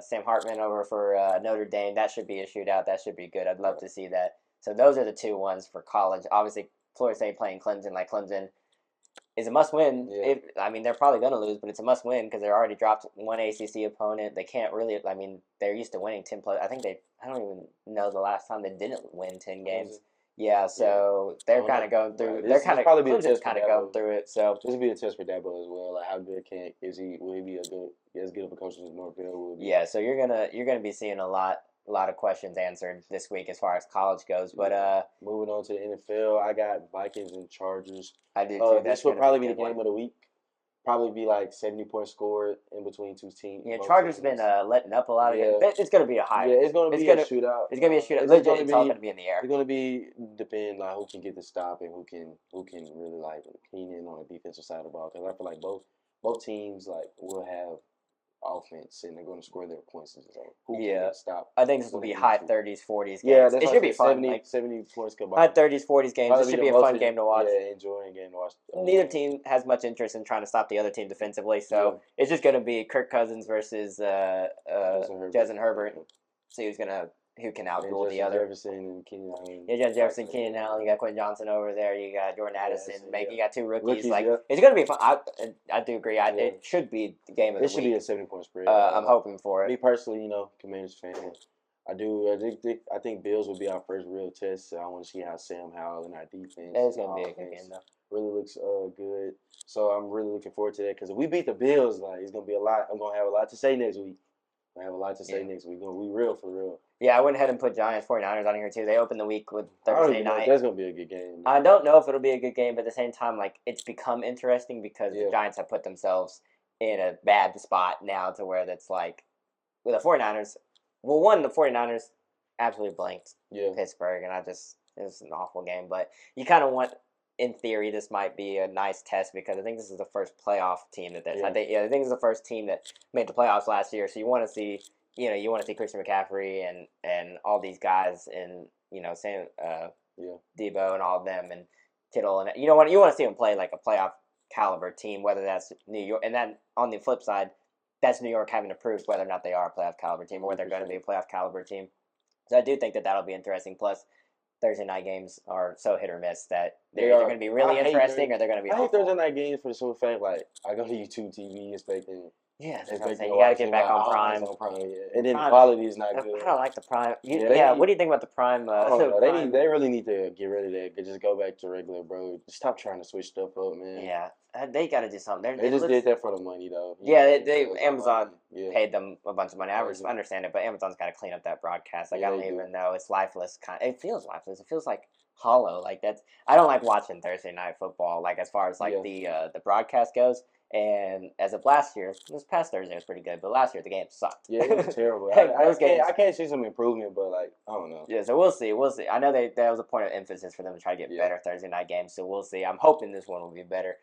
Sam Hartman over for Notre Dame. That should be a shootout. That should be good. I'd love to see that. So those are the 2 ones for college. Obviously, Florida State playing Clemson. Clemson is a must-win. Yeah. They're probably going to lose, but it's a must-win because they already dropped one ACC opponent. They can't really. They're used to winning 10 plus. I don't even know the last time they didn't win 10 games. Yeah, so they're kind of going through. They're kind of Clemson's kind of going through it. So this will be a test for Dabo as well. Like how good will he be as good of a coach as Norvell will be? Yeah, so you're gonna be seeing a lot of questions answered this week as far as college goes. But moving on to the NFL, I got Vikings and Chargers. I do too. This will probably be the game of the week. Probably be 70 points scored in between 2 teams. Yeah, Chargers been letting up a lot of games. It's going to be a high. Yeah, it's going to be a shootout. It's going to be a shootout. It's all going to be in the air. It's going to be depend who can get the stop and who can really keen in on the defensive side of the ball. Because I feel like both teams will have offense and they're going to score their points. So who can stop? I think this will be high 30s, 40s games. Yeah, it should be fun. 70 points combined. High 30s, 40s games. This should be a fun game to watch. Yeah, enjoying game to watch. Neither team has much interest in trying to stop the other team defensively, so it's just going to be Kirk Cousins versus Justin Herbert. See who can outduel the other. Jefferson and Keenan Allen. Yeah, Justin Jefferson, Keenan Allen. You got Quentin Johnson over there. You got Jordan Addison. You got 2 rookies. It's going to be fun. I do agree. It should be the game of the week. It should be a 70-point spread. I'm hoping for it. Me personally, Commanders fan. I do. I think Bills will be our first real test. So I want to see how Sam Howell and our defense. It's gonna be a good game though. Really looks good. So I'm really looking forward to that because if we beat the Bills, like it's gonna be a lot. I'm gonna have a lot to say next week. I have a lot to say next week. We real for real. Yeah, I went ahead and put Giants 49ers on here too. They opened the week with Thursday night. That's gonna be a good game. I don't know if it'll be a good game, but at the same time, like it's become interesting because the Giants have put themselves in a bad spot now to where that's like with the 49ers. Well, one, the 49ers absolutely blanked Pittsburgh, and it was an awful game. But you kind of want, in theory, this might be a nice test because I think this is the first playoff team that I think it's the first team that made the playoffs last year. So you want to see, you want to see Christian McCaffrey and all these guys and Sam Debo and all of them and Kittle and you want to see them play like a playoff caliber team, whether that's New York, and then on the flip side, that's New York having to prove whether or not they are a playoff caliber team or whether they're going to be a playoff caliber team. So I do think that that'll be interesting. Plus, Thursday night games are so hit or miss that they're either going to be really interesting or they're going to be awful. I hate Thursday night games for the simple fact, like, I go to YouTube TV expecting... Yeah, that's what I'm saying. You got to get back on Prime. And then the quality is not good. I don't like the Prime. What do you think about the Prime? They really need to get rid of that. Just go back to regular, bro. Stop trying to switch stuff up, man. Yeah, they got to do something. They just did that for the money, though. Yeah, Amazon paid them a bunch of money. I understand it, but Amazon's got to clean up that broadcast. Like I don't even know. It's lifeless. It feels lifeless. It feels like hollow. Like I don't like watching Thursday night football. Like as far as like the broadcast goes. And as of last year, this past Thursday was pretty good, but last year the game sucked. Yeah, it was terrible. I can't see some improvement, but like I don't know. Yeah, so we'll see. I know that was a point of emphasis for them to try to get better Thursday night games, so we'll see. I'm hoping this one will be better.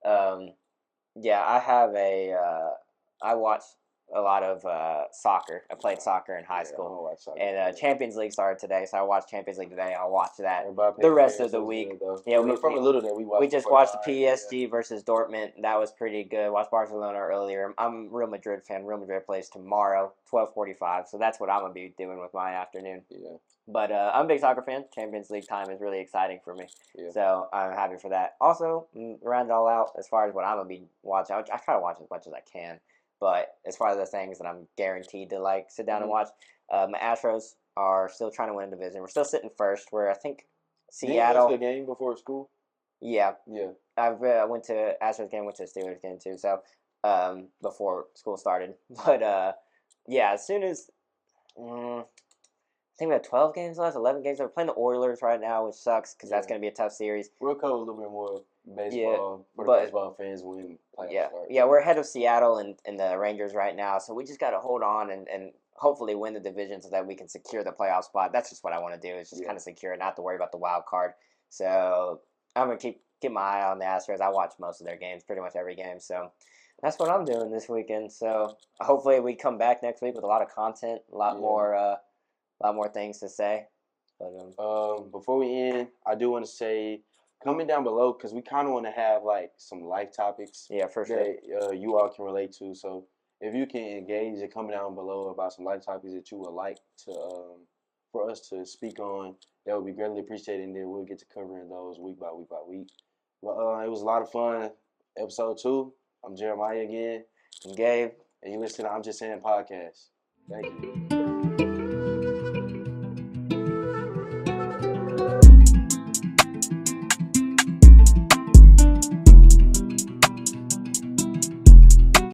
I have I watch a lot of soccer. I played soccer in high school, and Champions League started today, so I watched Champions League today. I'll watch that the rest of the week. From a little bit, we just watched the PSG versus Dortmund. That was pretty good. Watched Barcelona earlier. I'm a Real Madrid fan. Real Madrid plays tomorrow, 12:45. So that's what I'm gonna be doing with my afternoon. Yeah. But I'm a big soccer fan. Champions League time is really exciting for me. Yeah. So I'm happy for that. Also, round it all out as far as what I'm gonna be watching. I try to watch as much as I can. But as far as the things that I'm guaranteed to like sit down and watch, my Astros are still trying to win a division. We're still sitting first. Where I think Seattle. Did you watch the game before school? Yeah. Yeah. I went to Astros game, went to Steelers game too. So before school started, but as soon as I think we have 12 games left, 11 games. We're playing the Oilers right now, which sucks because that's going to be a tough series. We'll cover a little bit more baseball for the baseball fans when playoffs start. Yeah, we're ahead of Seattle and the Rangers right now, so we just got to hold on and hopefully win the division so that we can secure the playoff spot. That's just what I want to do is just kind of secure it, not to worry about the wild card. So I'm going to keep my eye on the Astros. I watch most of their games, pretty much every game, so that's what I'm doing this weekend. So hopefully we come back next week with a lot of content, a lot more things to say. But before we end, I do want to say, comment down below because we kind of want to have like some life topics. Yeah, for sure. That you all can relate to. So if you can engage and comment down below about some life topics that you would like to for us to speak on, that would be greatly appreciated. And then we'll get to covering those week by week by week. But it was a lot of fun. Episode 2. I'm Jeremiah again. I'm Gabe. And you listen to I'm Just Sayin Podcast. Thank you.